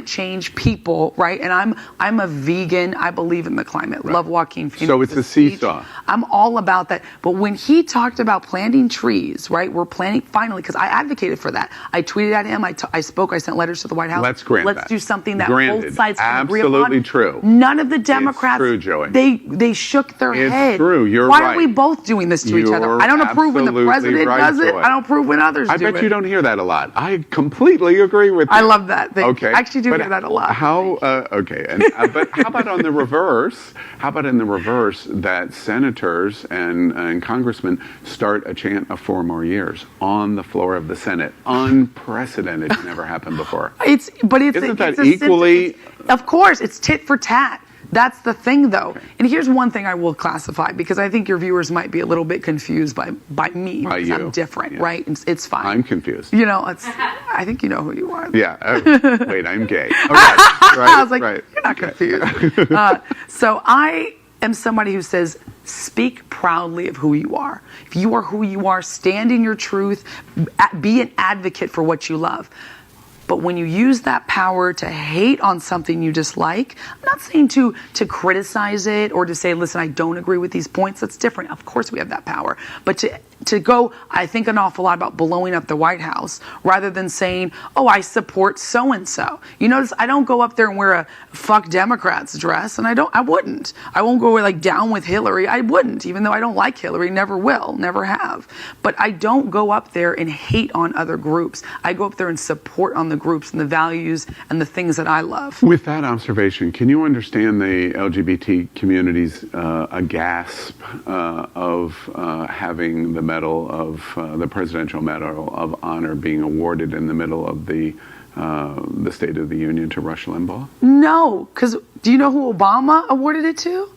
change people, right? And I'm a vegan. I believe in the climate. Love Joaquin Phoenix. So it's a seesaw. I'm all about that. But when he talked about planting trees, right? We're planting finally, because I advocated for that. I tweeted at him. I spoke. I sent letters to the White House. Let's do something that both sides can agree upon. Absolutely true. None of the Democrats. It's true, Joey. They shook their head. It's true. You're Why right. are we both doing this to each other? I don't approve when the president does it. I don't approve when others do it. I bet you don't hear that a lot. I completely agree with you. I love that. Okay. I actually do hear that a lot. But how about on the reverse? How about in the reverse that senators and congressmen start a chant of 4 more years on the floor of the Senate? Unprecedented. Never happened before. Isn't that equally? Of course, it's tit for tat. That's the thing, though. Okay. And here's one thing I will classify, because I think your viewers might be a little bit confused by me. By you. I'm different, right? It's fine. I'm confused. I think you know who you are. Yeah. Wait, I'm gay. Right. I was like, you're not confused. So I am somebody who says, speak proudly of who you are. If you are who you are, stand in your truth, be an advocate for what you love. But when you use that power to hate on something you dislike, I'm not saying to criticize it or to say, listen, I don't agree with these points. That's different. Of course we have that power. But to go, I think an awful lot about blowing up the White House rather than saying, oh, I support so-and-so. You notice I don't go up there and wear a fuck Democrats dress, and I wouldn't. I won't go like down with Hillary. I wouldn't, even though I don't like Hillary, never will, never have. But I don't go up there and hate on other groups. I go up there and support on the groups and the values and the things that I love. With that observation, can you understand the LGBT community's gasp of having the Medal of the Presidential Medal of Honor being awarded in the middle of the State of the Union to Rush Limbaugh? No, because do you know who Obama awarded it to?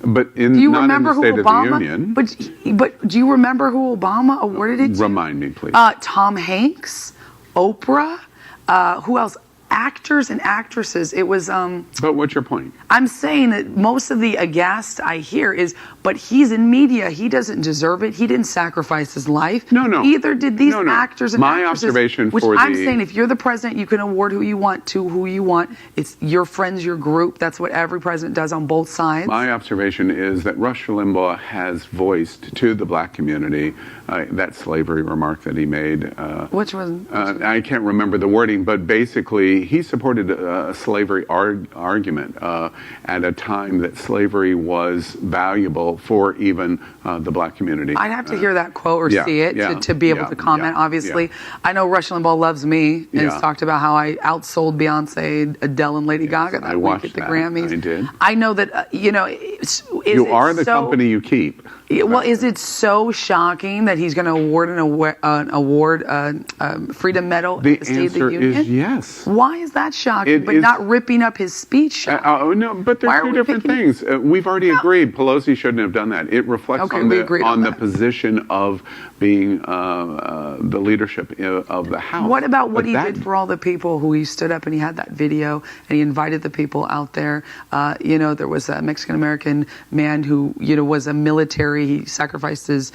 But do you remember in the State who of Obama? the Union. But do you remember who Obama awarded it to? Remind me, please. Tom Hanks, Oprah, who else? Actors and actresses. It was. But what's your point? I'm saying that most of the aghast I hear is, but he's in media. He doesn't deserve it. He didn't sacrifice his life. No. Either did these actors and My actresses. observation which for I'm saying, if you're the president, you can award who you want to who you want. It's your friends, your group. That's what every president does on both sides. My observation is that Rush Limbaugh has voiced to the black community that slavery remark that he made. Which was? I can't remember the wording, but basically he supported a slavery argument at a time that slavery was valuable for even the black community. I'd have to hear that quote or see it to be able to comment, obviously. I know Rush Limbaugh loves me and has talked about how I outsold Beyonce, Adele, and Lady Gaga that week at the Grammys. I did. I know that, you are the company you keep. Well, is it so shocking that he's going to award Freedom Medal at the State of the Union? The answer is yes. Why is that shocking, but not ripping up his speech? No, but there's two different things. We've already agreed Pelosi shouldn't have done that. It reflects on the position of being the leadership of the House. What about what he did for all the people who he stood up and he had that video and he invited the people out there? There was a Mexican-American man who, was a military. He sacrificed his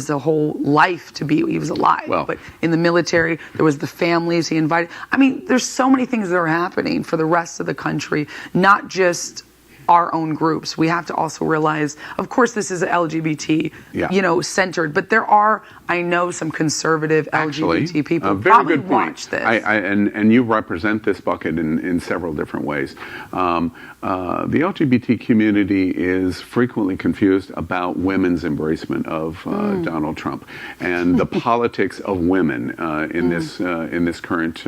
whole life to be, he was alive. But in the military, there was the families he invited. I mean, there's so many things that are happening for the rest of the country, not just our own groups. We have to also realize, of course, this is LGBT, centered, but there are, I know, some conservative LGBT people very probably good point. watch this. And you represent this bucket in several different ways. The LGBT community is frequently confused about women's embracement of Donald Trump and the politics of women in this current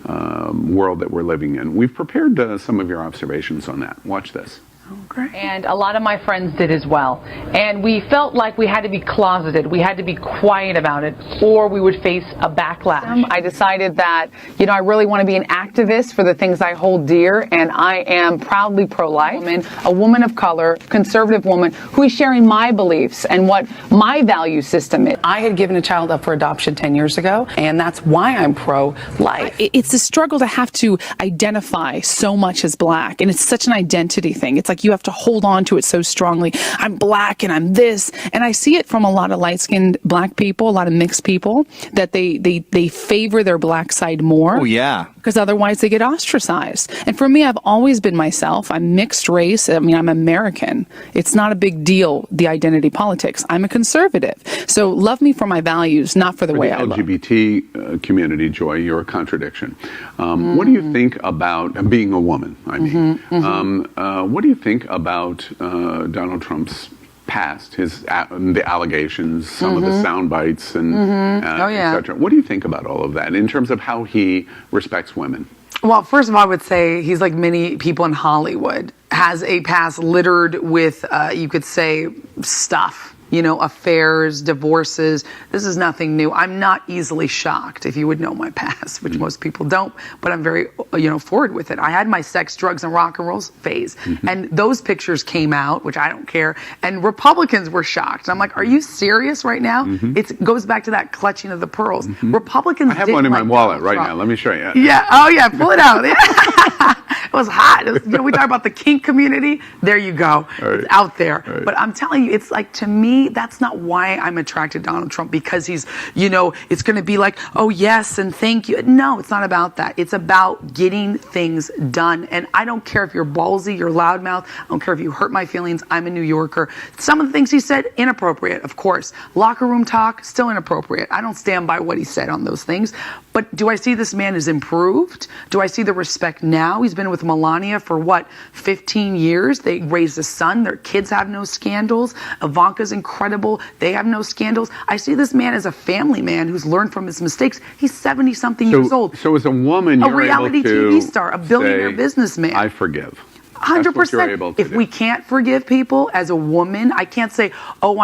world that we're living in. We've prepared some of your observations on that. Watch this. Great. And a lot of my friends did as well. And we felt like we had to be closeted. We had to be quiet about it, or we would face a backlash. I decided that, I really want to be an activist for the things I hold dear, and I am proudly pro-life. A woman of color, conservative woman, who is sharing my beliefs and what my value system is. I had given a child up for adoption 10 years ago, and that's why I'm pro-life. It's a struggle to have to identify so much as black, and it's such an identity thing. It's like you have to hold on to it so strongly. I'm black and I'm this. And I see it from a lot of light-skinned black people, a lot of mixed people, that they favor their black side more. Oh, yeah. Because otherwise they get ostracized. And for me, I've always been myself. I'm mixed race. I mean, I'm American. It's not a big deal, the identity politics. I'm a conservative. So love me for my values, not for the way I look. LGBT community, Joy, you're a contradiction. What do you think about being a woman? I mean, what do you think about Donald Trump's past, the allegations, some of the sound bites, and et cetera? What do you think about all of that in terms of how he respects women? Well, first of all, I would say he's like many people in Hollywood, has a past littered with, you could say, stuff. Affairs, divorces. This is nothing new. I'm not easily shocked, if you would know my past, which most people don't, but I'm very, forward with it. I had my sex, drugs, and rock and roll phase, and those pictures came out, which I don't care, and Republicans were shocked. I'm like, are you serious right now? It goes back to that clutching of the pearls. Republicans I have one in my wallet right now. Let me show you. Yeah. Oh, yeah. Pull it out. was hot. It was, we talk about the kink community. There you go. It's out there. But I'm telling you, it's like, to me, that's not why I'm attracted to Donald Trump, because he's, it's going to be like, oh yes, and thank you. No, it's not about that. It's about getting things done. And I don't care if you're ballsy, you're loudmouth. I don't care if you hurt my feelings. I'm a New Yorker. Some of the things he said, inappropriate, of course. Locker room talk, still inappropriate. I don't stand by what he said on those things. But do I see this man has improved? Do I see the respect now? He's been with Melania for 15 years. They raised a son. Their kids have no scandals. Ivanka's incredible. They have no scandals. I see this man as a family man who's learned from his mistakes. He's 70-something years old. So as a woman, a reality TV star, a billionaire businessman. I forgive. 100%. If we can't forgive people as a woman, I can't say, oh,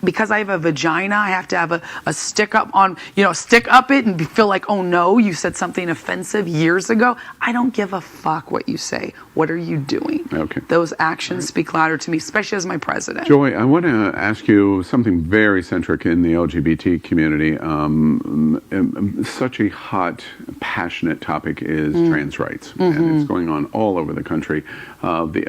because I have a vagina, I have to have a stick up on, stick up it and feel like, oh no, you said something offensive years ago. I don't give a fuck what you say. What are you doing? Okay. Those actions speak louder to me, especially as my president. Joy, I want to ask you something very centric in the LGBT community. Such a hot, passionate topic is trans rights, and it's going on all over the country. The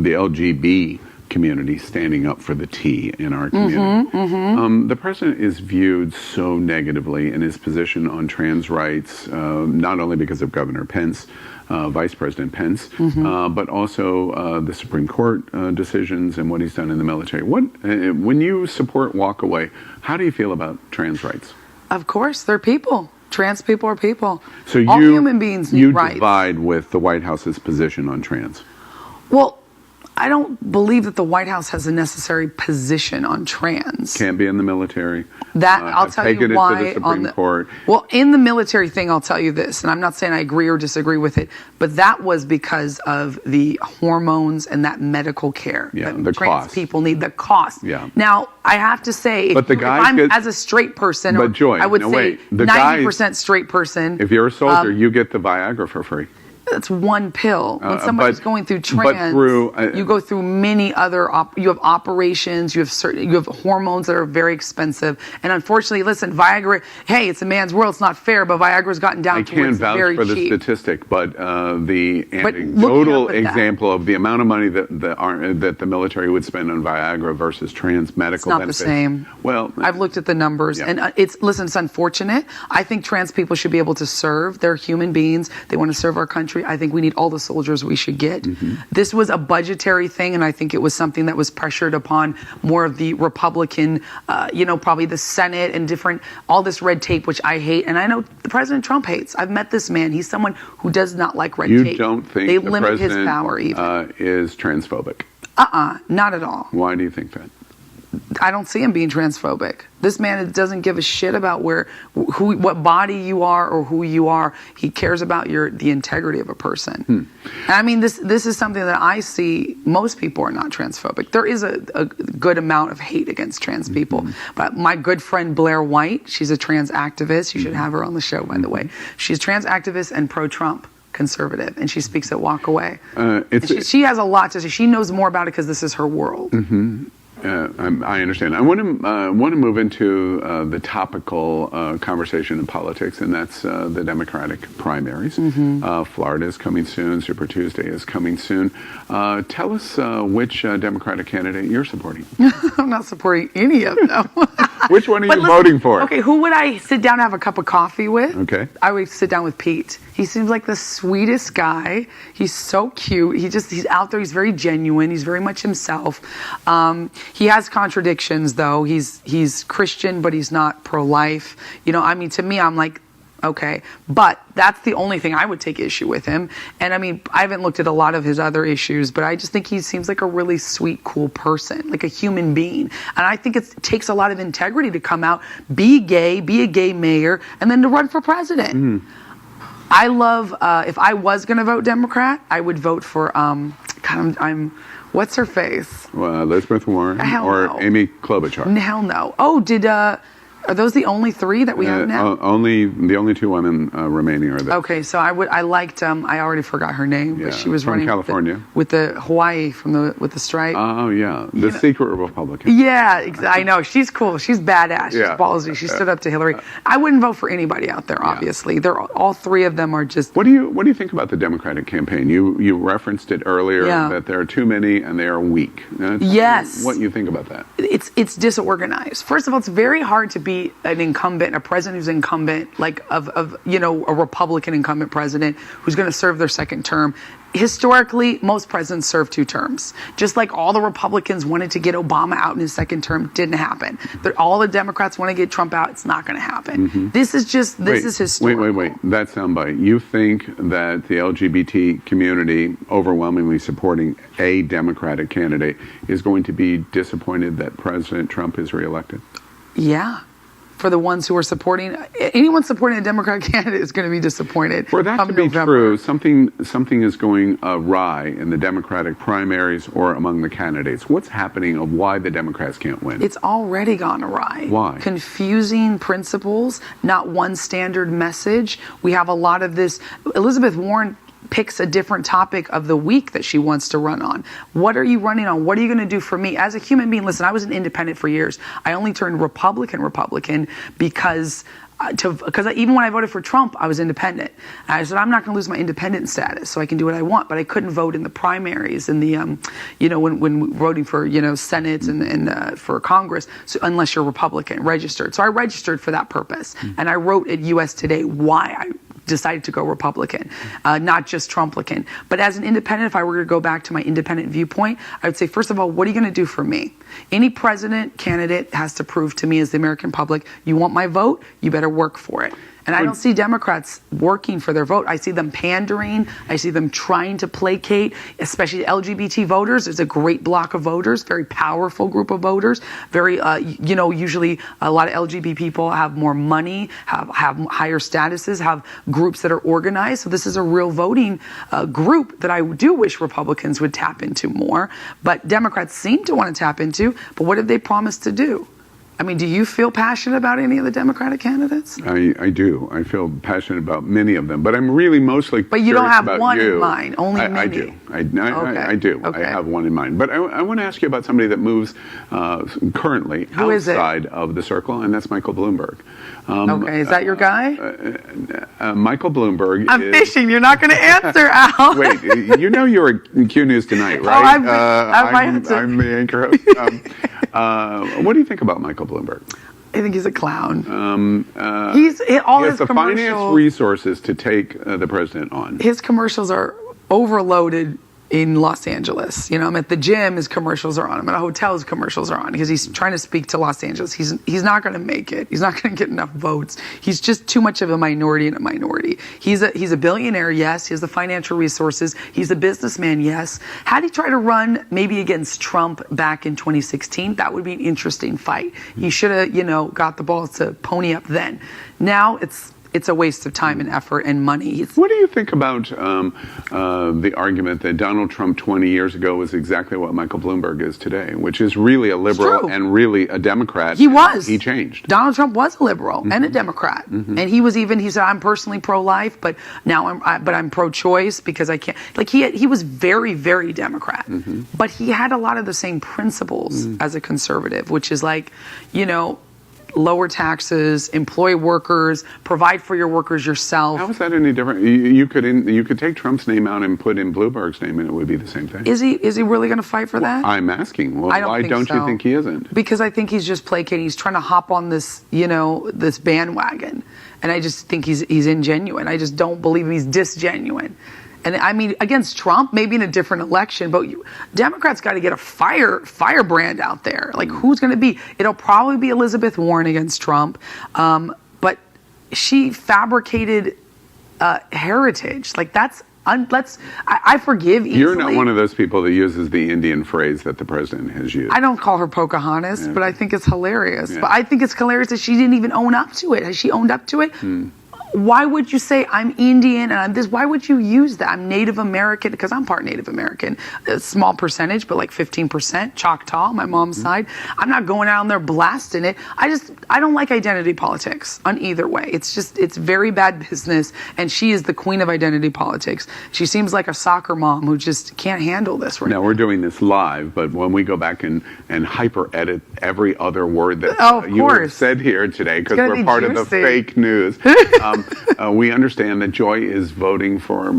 LGB community standing up for the T in our community. The president is viewed so negatively in his position on trans rights, not only because of Governor Pence, Vice President Pence, but also the Supreme Court decisions and what he's done in the military. When you support Walkaway, how do you feel about trans rights? Of course, they're people. Trans people are people. So all human beings need rights. You divide with the White House's position on trans. Well, I don't believe that the White House has a necessary position on trans. Can't be in the military. That I'll tell you why. To the Supreme Court. Well, in the military thing, I'll tell you this, and I'm not saying I agree or disagree with it, but that was because of the hormones and that medical care that the trans cost. people need. The cost. Yeah. Now, I have to say, if I'm as a straight person, but Joy, I would say 90% straight person. If you're a soldier, you get the Viagra for free. That's one pill. When somebody's going through trans, you go through many other. You have operations. You have hormones that are very expensive. And unfortunately, listen, Viagra. Hey, it's a man's world. It's not fair, but Viagra's gotten down to where it's very cheap. I can't vouch for the statistic, but the anecdotal example of the amount of money that the military would spend on Viagra versus trans medical benefits. It's not the same. Well, I've looked at the numbers, and it's unfortunate. I think trans people should be able to serve. They're human beings. They want to serve our country. I think we need all the soldiers we should get. This was a budgetary thing, and I think it was something that was pressured upon more of the Republican, probably the Senate and all this red tape, which I hate. And I know President Trump hates. I've met this man. He's someone who does not like red tape. You don't think they the limit his president power even. Is transphobic? Not at all. Why do you think that? I don't see him being transphobic. This man doesn't give a shit about what body you are or who you are. He cares about the integrity of a person. And I mean, this is something that I see. Most people are not transphobic. There is a good amount of hate against trans people. But my good friend Blair White, she's a trans activist. You should have her on the show, by the way. She's a trans activist and pro-Trump conservative, and she speaks at Walkaway. She has a lot to say. She knows more about it because this is her world. I understand. I want to move into the topical conversation in politics, and that's the Democratic primaries. Florida is coming soon. Super Tuesday is coming soon. Tell us which Democratic candidate you're supporting. I'm not supporting any of them. Which one are you voting for? Okay, who would I sit down and have a cup of coffee with? Okay. I would sit down with Pete. He seems like the sweetest guy. He's so cute. He's out there. He's very genuine. He's very much himself. He has contradictions, though. He's Christian, but he's not pro-life. To me, I'm like, okay. But that's the only thing I would take issue with him. And I mean, I haven't looked at a lot of his other issues, but I just think he seems like a really sweet, cool person, like a human being. And I think it takes a lot of integrity to come out, be gay, be a gay mayor, and then to run for president. I love, if I was going to vote Democrat, I would vote for, what's her face? Elizabeth Warren or no. Amy Klobuchar? Hell no. Oh, did Are those the only three that we have now? The only two women remaining are there. Okay, so I liked I already forgot her name, but she was from running California with the Hawaii with the stripe. Oh yeah, the secret Republican. Yeah, I know. She's cool. She's badass. She's ballsy. She stood up to Hillary. I wouldn't vote for anybody out there. Obviously, they're all three of them are just. What do you think about the Democratic campaign? You referenced it earlier that there are too many and they are weak. Yes. What do you think about that? It's disorganized. First of all, it's very hard to be an incumbent, a president who's incumbent, like of a Republican incumbent president who's going to serve their second term. Historically, most presidents serve 2 terms. Just like all the Republicans wanted to get Obama out in his second term, didn't happen. All the Democrats want to get Trump out, it's not going to happen. Mm-hmm. This is historical. Wait. That soundbite. You think that the LGBT community overwhelmingly supporting a Democratic candidate is going to be disappointed that President Trump is reelected? Yeah. For the ones who are supporting, anyone supporting a Democratic candidate is going to be disappointed. For that to be true, something is going awry in the Democratic primaries or among the candidates. What's happening of why the Democrats can't win? It's already gone awry. Why? Confusing principles, not one standard message. We have a lot of this. Elizabeth Warren picks a different topic of the week that she wants to run on. What are you running on? What are you going to do for me? As a human being, listen, I was an independent for years. I only turned Republican because even when I voted for Trump, I was independent. And I said, I'm not going to lose my independent status, so I can do what I want. But I couldn't vote in the primaries and the, when voting for, Senate and for Congress, so unless you're Republican, registered. So I registered for that purpose. And I wrote at US Today why I decided to go Republican, not just Trumplican. But as an independent, if I were to go back to my independent viewpoint, I would say, first of all, what are you going to do for me? Any president candidate has to prove to me as the American public, you want my vote, you better work for it. And I don't see Democrats working for their vote. I see them pandering. I see them trying to placate, especially LGBT voters. There's a great block of voters, very powerful group of voters. Very, usually a lot of LGBT people have more money, have higher statuses, have groups that are organized. So this is a real voting group that I do wish Republicans would tap into more. But Democrats seem to want to tap into. But what have they promised to do? I mean, do you feel passionate about any of the Democratic candidates? I do. I feel passionate about many of them, but I'm really mostly But you don't have one in mind, only many. I do. I do. Okay. I have one in mind. But I want to ask you about somebody that moves currently outside of the circle, and that's Michael Bloomberg. Okay, is that your guy? Michael Bloomberg I'm fishing. You're not going to answer, Al. Wait, you're at Q News Tonight, right? I'm the anchor host. What do you think about Michael Bloomberg? I think he's a clown. He has the finance resources to take the president on. His commercials are overloaded in Los Angeles. I'm at the gym, his commercials are on. I'm at a hotel, his commercials are on because he's trying to speak to Los Angeles. He's not going to make it. He's not going to get enough votes. He's just too much of a minority in a minority. He's a billionaire, yes. He has the financial resources. He's a businessman, yes. Had he tried to run maybe against Trump back in 2016, that would be an interesting fight. He should have, got the balls to pony up then. Now it's a waste of time and effort and money. What do you think about the argument that Donald Trump 20 years ago was exactly what Michael Bloomberg is today, which is really a liberal and really a Democrat? He was. He changed. Donald Trump was a liberal and a Democrat. And he said, I'm personally pro-life, but now I'm pro-choice because I can't. Like he was very, very Democrat. But he had a lot of the same principles as a conservative, which is like, lower taxes, employ workers, provide for your workers yourself. How is that any different? You could take Trump's name out and put in Bloomberg's name, and it would be the same thing. Is he really going to fight for that? I'm asking. Well, why don't you think he isn't? Because I think he's just placating. He's trying to hop on this, this bandwagon, and I just think he's ingenuine. I just don't believe he's disgenuine. And I mean, against Trump, maybe in a different election, but Democrats got to get a firebrand out there. Like, who's going to be? It'll probably be Elizabeth Warren against Trump, but she fabricated heritage. Like, I forgive easily. You're not one of those people that uses the Indian phrase that the president has used. I don't call her Pocahontas, but I think it's hilarious. Yeah. But I think it's hilarious that she didn't even own up to it. Has she owned up to it? why would you say I'm Indian and I'm this? Why would you use that? I'm Native American, because I'm part Native American. A small percentage, but like 15%. Choctaw, my mom's side. I'm not going out there blasting it. I don't like identity politics on either way. It's very bad business, and she is the queen of identity politics. She seems like a soccer mom who just can't handle this right now. We're doing this live, but when we go back and hyper edit every other word that you have said here today, because we're part of the fake news, we understand that Joy is voting for,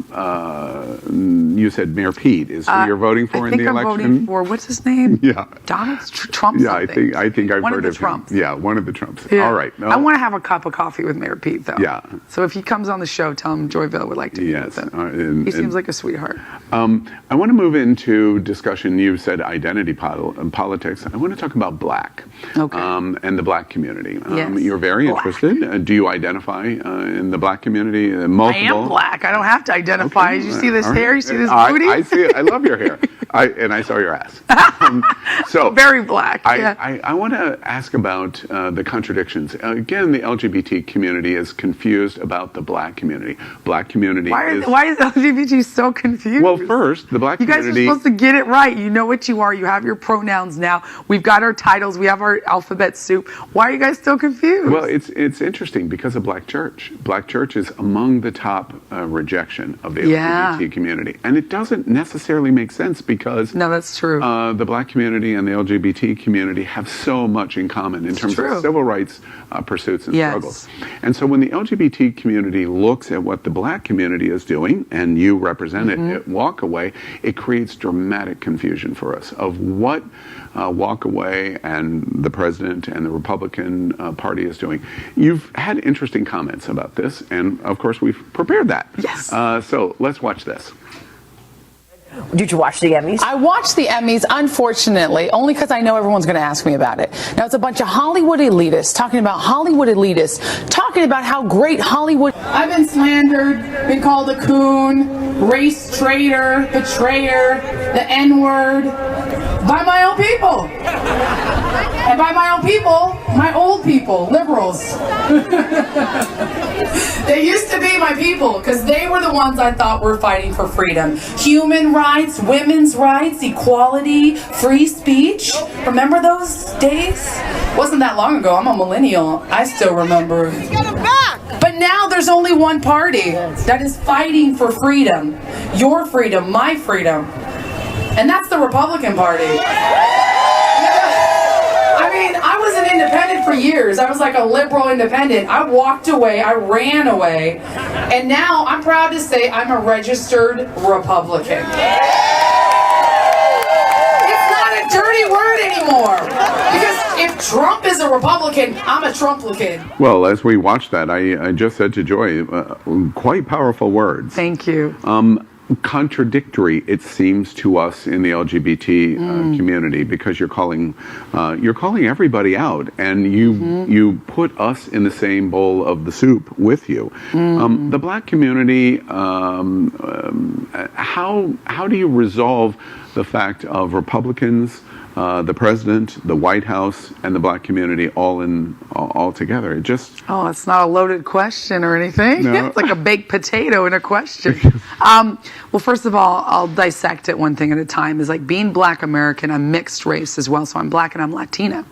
you said Mayor Pete is who you're voting for in the election? I think I'm voting for, what's his name? Yeah. Donald Trump something. Yeah, I think I've heard of Trumps. him. Yeah, one of the Trumps. Yeah. All right. No. I want to have a cup of coffee with Mayor Pete, though. Yeah. So if he comes on the show, tell him Joy Villa would like to meet with him. He seems like a sweetheart. I want to move into discussion. You said identity politics. I want to talk about black and the black community. Yes. You're very interested. Do you identify in the black community? Multiple? I am black. I don't have to identify. You see this hair? You see this booty? I see it. I love your hair. And I saw your ass. So very black. I want to ask about the contradictions. Again, the LGBT community is confused about the black community. Black community why is LGBT so confused? Well, first, the black community... You guys are supposed to get it right. You know what you are. You have your pronouns now. We've got our titles. We have our alphabet soup. Why are you guys still confused? Well, it's interesting because of Black Church. Black Church is among the top rejection of the LGBT community. And it doesn't necessarily make sense because... No, that's true. The black community and the LGBT community have so much in common in terms of civil rights pursuits and struggles. And so when the LGBT community looks at what the black community is doing, and you represent it at Walkaway, it creates dramatic confusion for us of what Walkaway and the president and the Republican Party is doing. You've had interesting comments about this, and of course we've prepared that. Yes. So let's watch this. Did you watch the Emmys? I watched the Emmys, unfortunately, only because I know everyone's going to ask me about it. Now, it's a bunch of Hollywood elitists talking about Hollywood elitists, talking about how great Hollywood... I've been slandered, been called a coon, race traitor, betrayer, the N-word, by my own people. And by my own people, my old people, liberals. They used to be my people because they were the ones I thought were fighting for freedom. Human rights, women's rights, equality, free speech. Remember those days? Wasn't that long ago. I'm a millennial. I still remember. Get them back! But now there's only one party that is fighting for freedom. Your freedom, my freedom. And that's the Republican Party. I mean, I was an independent for years. I was like a liberal independent. I walked away. I ran away. And now I'm proud to say I'm a registered Republican. It's not a dirty word anymore. Because if Trump is a Republican, I'm a Trumplican. Well, as we watched that, I just said to Joy, quite powerful words. Thank you. Contradictory, it seems to us in the LGBT community, because you're calling everybody out, and you put us in the same bowl of the soup with you. The black community, how do you resolve the fact of Republicans, the president, the White House, and the black community all together? It just... Oh, it's not a loaded question or anything. No. It's like a baked potato in a question. Well, first of all, I'll dissect it one thing at a time. Is like being black American, I'm mixed race as well, so I'm black and I'm Latina.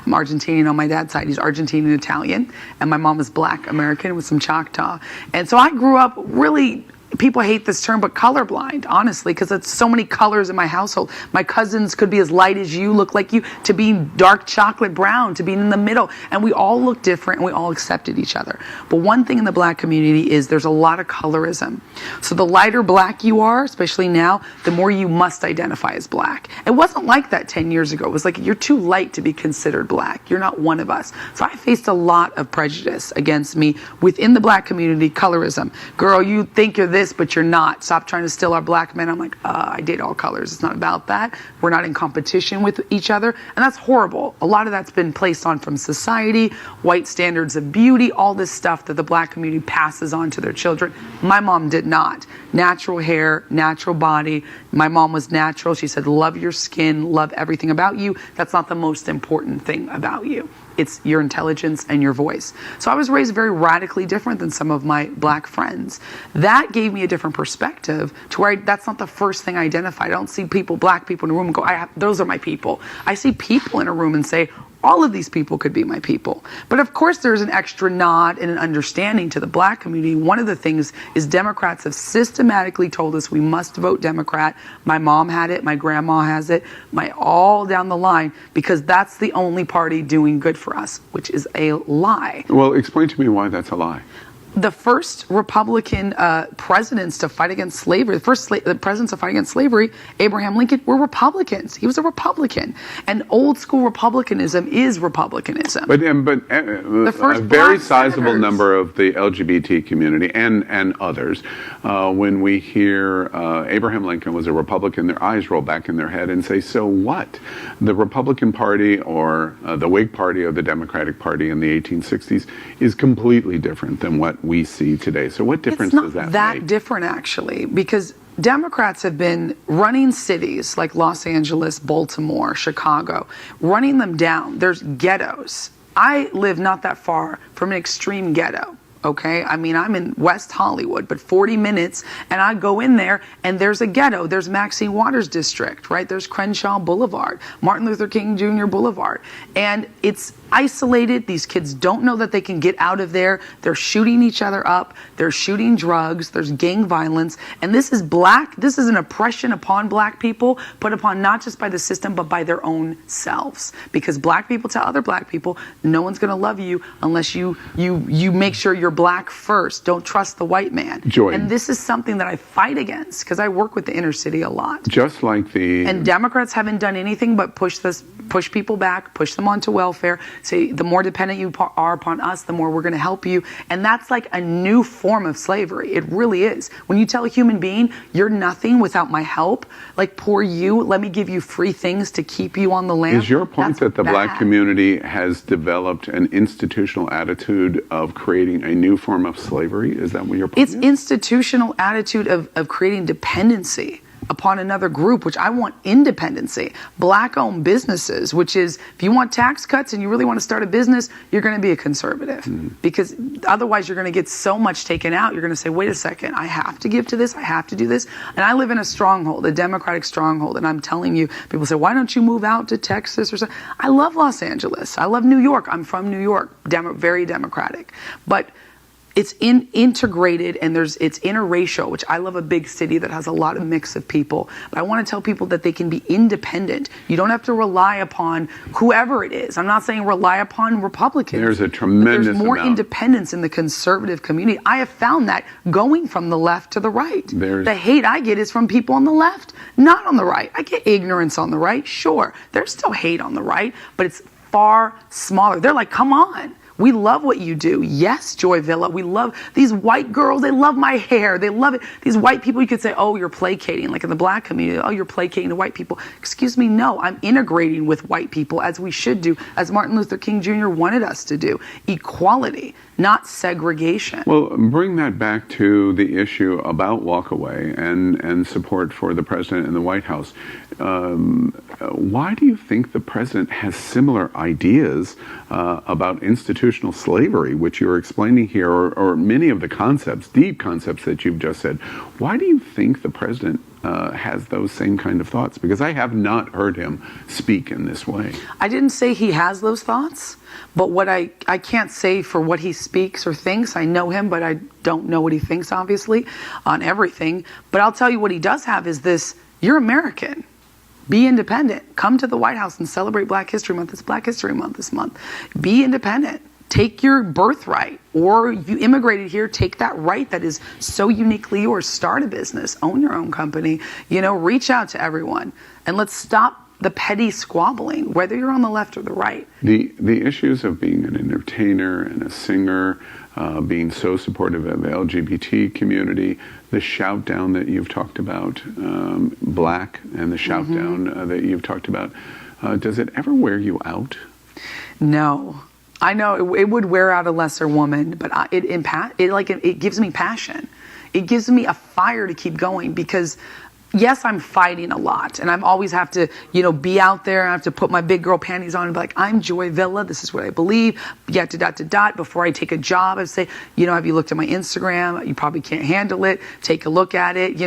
I'm Argentinian on my dad's side. He's Argentinian Italian, and my mom is black American with some Choctaw. And so I grew up really... People hate this term, but colorblind, honestly, because it's so many colors in my household. My cousins could be as light as you, look like you, to being dark chocolate brown, to being in the middle. And we all look different, and we all accepted each other. But one thing in the black community is there's a lot of colorism. So the lighter black you are, especially now, the more you must identify as black. It wasn't like that 10 years ago. It was like, you're too light to be considered black. You're not one of us. So I faced a lot of prejudice against me within the black community, colorism. Girl, you think you're this, but you're not. Stop trying to steal our black men. I'm like, I date all colors. It's not about that. We're not in competition with each other. And that's horrible. A lot of that's been placed on from society, white standards of beauty, all this stuff that the black community passes on to their children. My mom did not. Natural hair, natural body. My mom was natural. She said, love your skin, love everything about you. That's not the most important thing about you. It's your intelligence and your voice. So I was raised very radically different than some of my black friends. That gave me a different perspective to where that's not the first thing I identify. I don't see black people in a room and go, those are my people. I see people in a room and say, all of these people could be my people. But of course, there's an extra nod and an understanding to the black community. One of the things is Democrats have systematically told us we must vote Democrat. My mom had it, my grandma has it, all down the line, because that's the only party doing good for us, which is a lie. Well, explain to me why that's a lie. The first Republican presidents to fight against slavery, the presidents to fight against slavery, Abraham Lincoln, were Republicans. He was a Republican. And old school Republicanism is Republicanism. But a very sizable number of the LGBT community and others, when we hear Abraham Lincoln was a Republican, their eyes roll back in their head and say, so what? The Republican Party or the Whig Party or the Democratic Party in the 1860s is completely different than what we see today. So what difference does that make? It's not that different, actually, because Democrats have been running cities like Los Angeles, Baltimore, Chicago, running them down. There's ghettos. I live not that far from an extreme ghetto. Okay, I mean, I'm in West Hollywood, but 40 minutes, and I go in there, and there's a ghetto. There's Maxine Waters District, right? There's Crenshaw Boulevard, Martin Luther King Jr. Boulevard, and it's isolated. These kids don't know that they can get out of there. They're shooting each other up. They're shooting drugs. There's gang violence, and this is an oppression upon black people, put upon not just by the system, but by their own selves. Because black people tell other black people, no one's going to love you unless you make sure you're black first. Don't trust the white man. Joy. And this is something that I fight against because I work with the inner city a lot. Just like and Democrats haven't done anything but push people back, push them onto welfare, say the more dependent you are upon us, the more we're going to help you. And that's like a new form of slavery. It really is. When you tell a human being, you're nothing without my help, like poor you, let me give you free things to keep you on the land. Is your point that the black community has developed an institutional attitude of creating a new form of slavery? Is that what your point is? It's institutional attitude of creating dependency upon another group, which I want independency. Black-owned businesses, which is, if you want tax cuts and you really want to start a business, you're going to be a conservative. Because otherwise you're going to get so much taken out, you're going to say, wait a second, I have to give to this, I have to do this. And I live in a stronghold, a Democratic stronghold, and I'm telling you, people say, why don't you move out to Texas or something? I love Los Angeles. I love New York. I'm from New York, very Democratic. But it's integrated, and it's interracial, which I love a big city that has a lot of mix of people. But I want to tell people that they can be independent. You don't have to rely upon whoever it is. I'm not saying rely upon Republicans. There's a tremendous There's more amount. Independence in the conservative community. I have found that going from the left to the right. The hate I get is from people on the left, not on the right. I get ignorance on the right, sure. There's still hate on the right, but it's far smaller. They're like, come on. We love what you do. Yes, Joy Villa. We love these white girls. They love my hair. They love it. These white people, you could say, oh, you're placating. Like in the black community, oh, you're placating to white people. Excuse me, no. I'm integrating with white people as we should do, as Martin Luther King Jr. wanted us to do. Equality, not segregation. Well, bring that back to the issue about walkaway and support for the president and the White House. Why do you think the president has similar ideas about institutional slavery, which you're explaining here, or many of the concepts, deep concepts that you've just said? Why do you think the president has those same kind of thoughts? Because I have not heard him speak in this way. I didn't say he has those thoughts, but what I can't say for what he speaks or thinks. I know him, but I don't know what he thinks, obviously, on everything. But I'll tell you what he does have is this: you're American. Be independent. Come to the White House and celebrate Black History Month. It's Black History Month this month. Be independent. Take your birthright, or you immigrated here, take that right that is so uniquely yours. Start a business, own your own company, reach out to everyone, and let's stop the petty squabbling, whether you're on the left or the right. The issues of being an entertainer and a singer, being so supportive of the LGBT community, the shout down that you've talked about, black, and the shout down that you've talked about, does it ever wear you out? No. I know it would wear out a lesser woman, but it gives me passion. It gives me a fire to keep going, because yes, I'm fighting a lot, and I'm always have to, be out there. I have to put my big girl panties on and be like, I'm Joy Villa. This is what I believe. Before I take a job, I say, have you looked at my Instagram? You probably can't handle it. Take a look at it,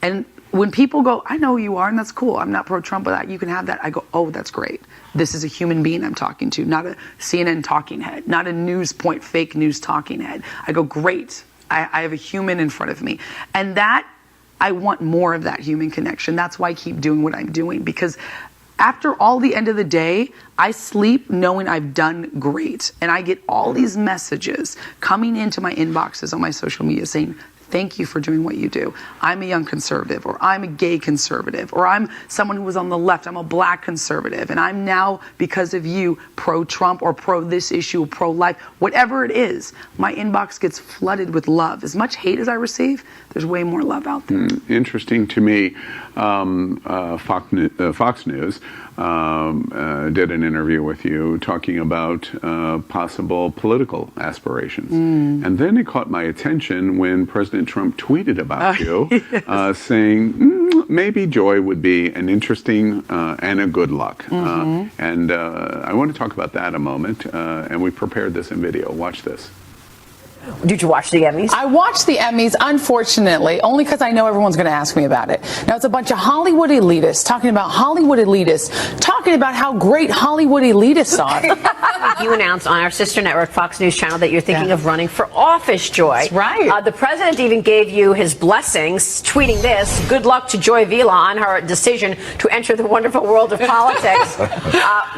and when people go, I know who you are, and that's cool. I'm not pro-Trump, but you can have that. I go, oh, that's great. This is a human being I'm talking to, not a CNN talking head, not a fake news talking head. I go, great. I have a human in front of me, and that. I want more of that human connection. That's why I keep doing what I'm doing, because after all the end of the day, I sleep knowing I've done great. And I get all these messages coming into my inboxes on my social media saying, thank you for doing what you do. I'm a young conservative, or I'm a gay conservative, or I'm someone who was on the left. I'm a black conservative, and I'm now, because of you, pro-Trump or pro this issue, pro-life, whatever it is. My inbox gets flooded with love. As much hate as I receive, there's way more love out there. Interesting to me. Fox News did an interview with you talking about possible political aspirations. And then it caught my attention when President Trump tweeted about you, saying maybe Joy would be an interesting and a good luck. And I want to talk about that a moment. And we prepared this in video. Watch this. Did you watch the Emmys? I watched the Emmys, unfortunately, only because I know everyone's going to ask me about it. Now, it's a bunch of Hollywood elitists talking about Hollywood elitists, talking about how great Hollywood elitists are. You announced on our sister network, Fox News Channel, that you're thinking of running for office, Joy. That's right. The president even gave you his blessings, tweeting this: good luck to Joy Villa on her decision to enter the wonderful world of politics.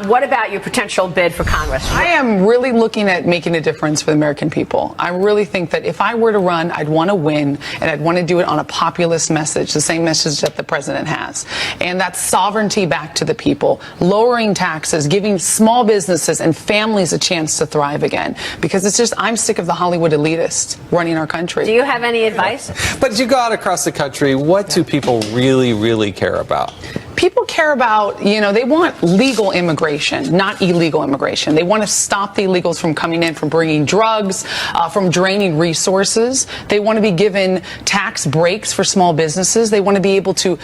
What about your potential bid for Congress? I am really looking at making a difference for the American people. I really think that if I were to run, I'd want to win, and I'd want to do it on a populist message, the same message that the president has. And that's sovereignty back to the people, lowering taxes, giving small businesses and families a chance to thrive again. Because it's just, I'm sick of the Hollywood elitists running our country. Do you have any advice? But as you go out across the country, what do people really, really care about? People care about, they want legal immigration, not illegal immigration. They want to stop the illegals from coming in, from bringing drugs, from draining resources. They want to be given tax breaks for small businesses. They want to be able to,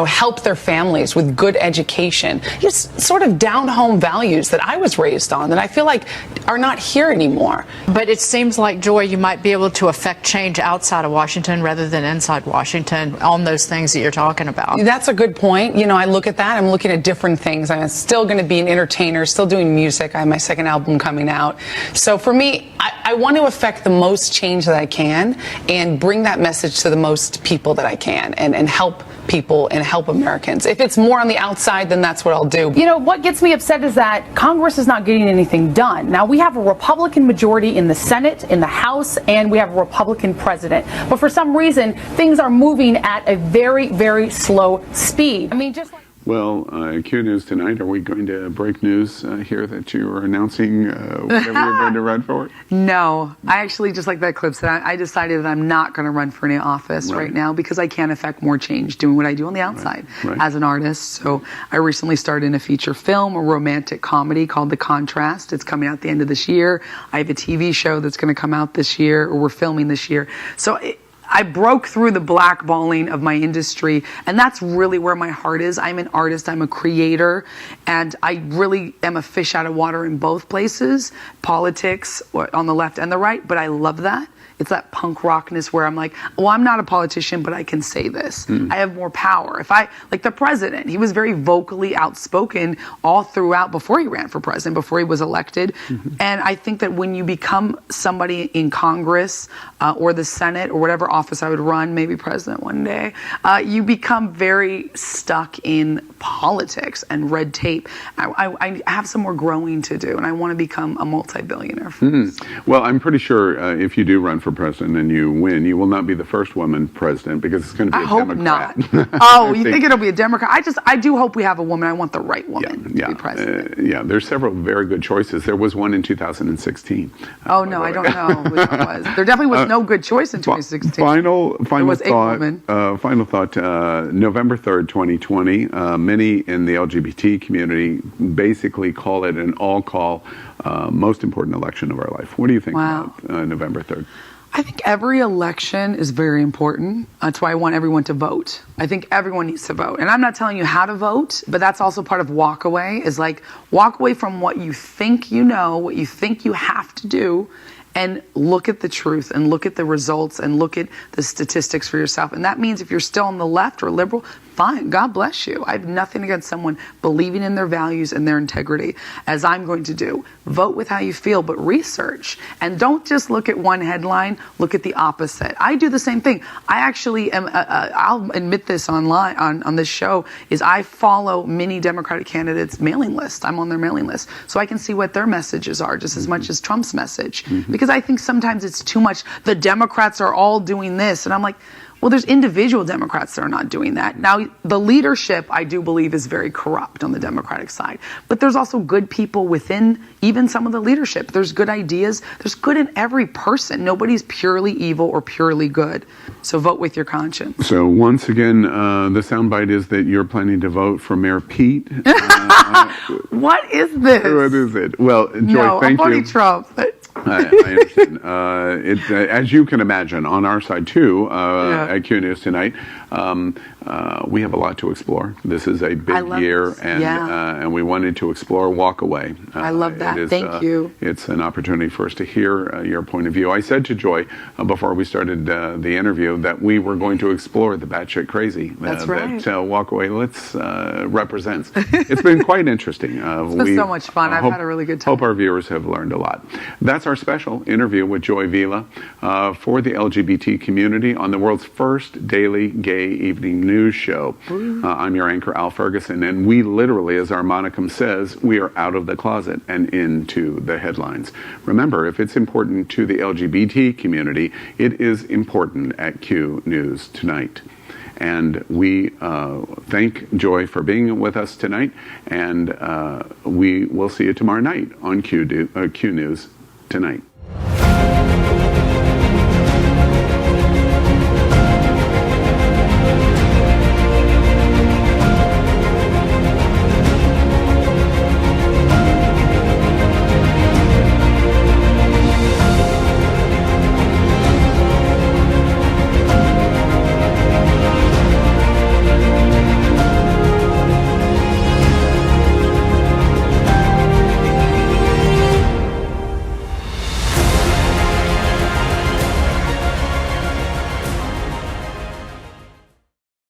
help their families with good education. Just sort of down-home values that I was raised on that I feel like are not here anymore. But it seems like, Joy, you might be able to affect change outside of Washington rather than inside Washington on those things that you're talking about. That's a good point. I look at that. I'm looking at different things. I'm still going to be an entertainer, still doing music. I have my second album coming out. So for me, I want to affect the most change that I can and bring that message to the most people that I can and help people and help Americans. If it's more on the outside, then that's what I'll do. What gets me upset is that Congress is not getting anything done. Now, we have a Republican majority in the Senate, in the House, and we have a Republican president. But for some reason, things are moving at a very, very slow speed. Well, Q News tonight, are we going to break news here that you are announcing whatever you're going to run for? No. I actually, just like that clip said, I decided that I'm not going to run for any office right now because I can't affect more change doing what I do on the outside as an artist. So I recently started in a feature film, a romantic comedy called The Contrast. It's coming out at the end of this year. I have a TV show that's going to come out this year, or we're filming this year. So I broke through the blackballing of my industry, and that's really where my heart is. I'm an artist, I'm a creator, and I really am a fish out of water in both places, politics on the left and the right, but I love that. It's that punk rockness where I'm like, well, I'm not a politician, but I can say this. I have more power. Like the president, he was very vocally outspoken all throughout before he ran for president, before he was elected. And I think that when you become somebody in Congress or the Senate or whatever office I would run, maybe president one day, you become very stuck in politics and red tape. I have some more growing to do, and I want to become a multi-billionaire. Well, I'm pretty sure if you do run for president and you win, you will not be the first woman president because it's going to be a Democrat. Not. Oh, you think it'll be a Democrat? I do hope we have a woman. I want the right woman to be president. There's several very good choices. There was one in 2016. Oh no, I don't know which one was. There definitely was no good choice in 2016. Final thought. November 3rd, 2020. Many in the LGBT community basically call it an all-call most important election of our life. What do you think about November 3rd? I think every election is very important. That's why I want everyone to vote. I think everyone needs to vote. And I'm not telling you how to vote, but that's also part of walk away, is like walk away from what you think you know, what you think you have to do, and look at the truth and look at the results and look at the statistics for yourself. And that means if you're still on the left or liberal, fine, God bless you. I have nothing against someone believing in their values and their integrity, as I'm going to do. Vote with how you feel, but research. And don't just look at one headline, look at the opposite. I do the same thing. I actually am, I'll admit this online, on this show, is I follow many Democratic candidates' mailing list. I'm on their mailing list. So I can see what their messages are just as much as Trump's message. Because I think sometimes it's too much. The Democrats are all doing this. And I'm like, well, there's individual Democrats that are not doing that. Now, the leadership, I do believe, is very corrupt on the Democratic side. But there's also good people within even some of the leadership. There's good ideas. There's good in every person. Nobody's purely evil or purely good. So vote with your conscience. So once again, the soundbite is that you're planning to vote for Mayor Pete. What is this? What is it? Well, Joy, no, thank I'm you. voting Trump. I understand. As you can imagine, on our side too, at Q News tonight, we have a lot to explore. This is a big year, and we wanted to explore Walk Away. I love that. Thank you. It's an opportunity for us to hear your point of view. I said to Joy before we started the interview that we were going to explore the batshit crazy that Walk Away represents. It's been quite interesting. It's been so much fun. I've had a really good time. Hope our viewers have learned a lot. That's our special interview with Joy Vila for the LGBT community on the world's first daily gay evening news show. I'm your anchor, Al Ferguson, and we literally, as our monicum says, we are out of the closet and into the headlines. Remember, if it's important to the LGBT community, it is important at Q News Tonight. And we thank Joy for being with us tonight, and we will see you tomorrow night on Q News Tonight.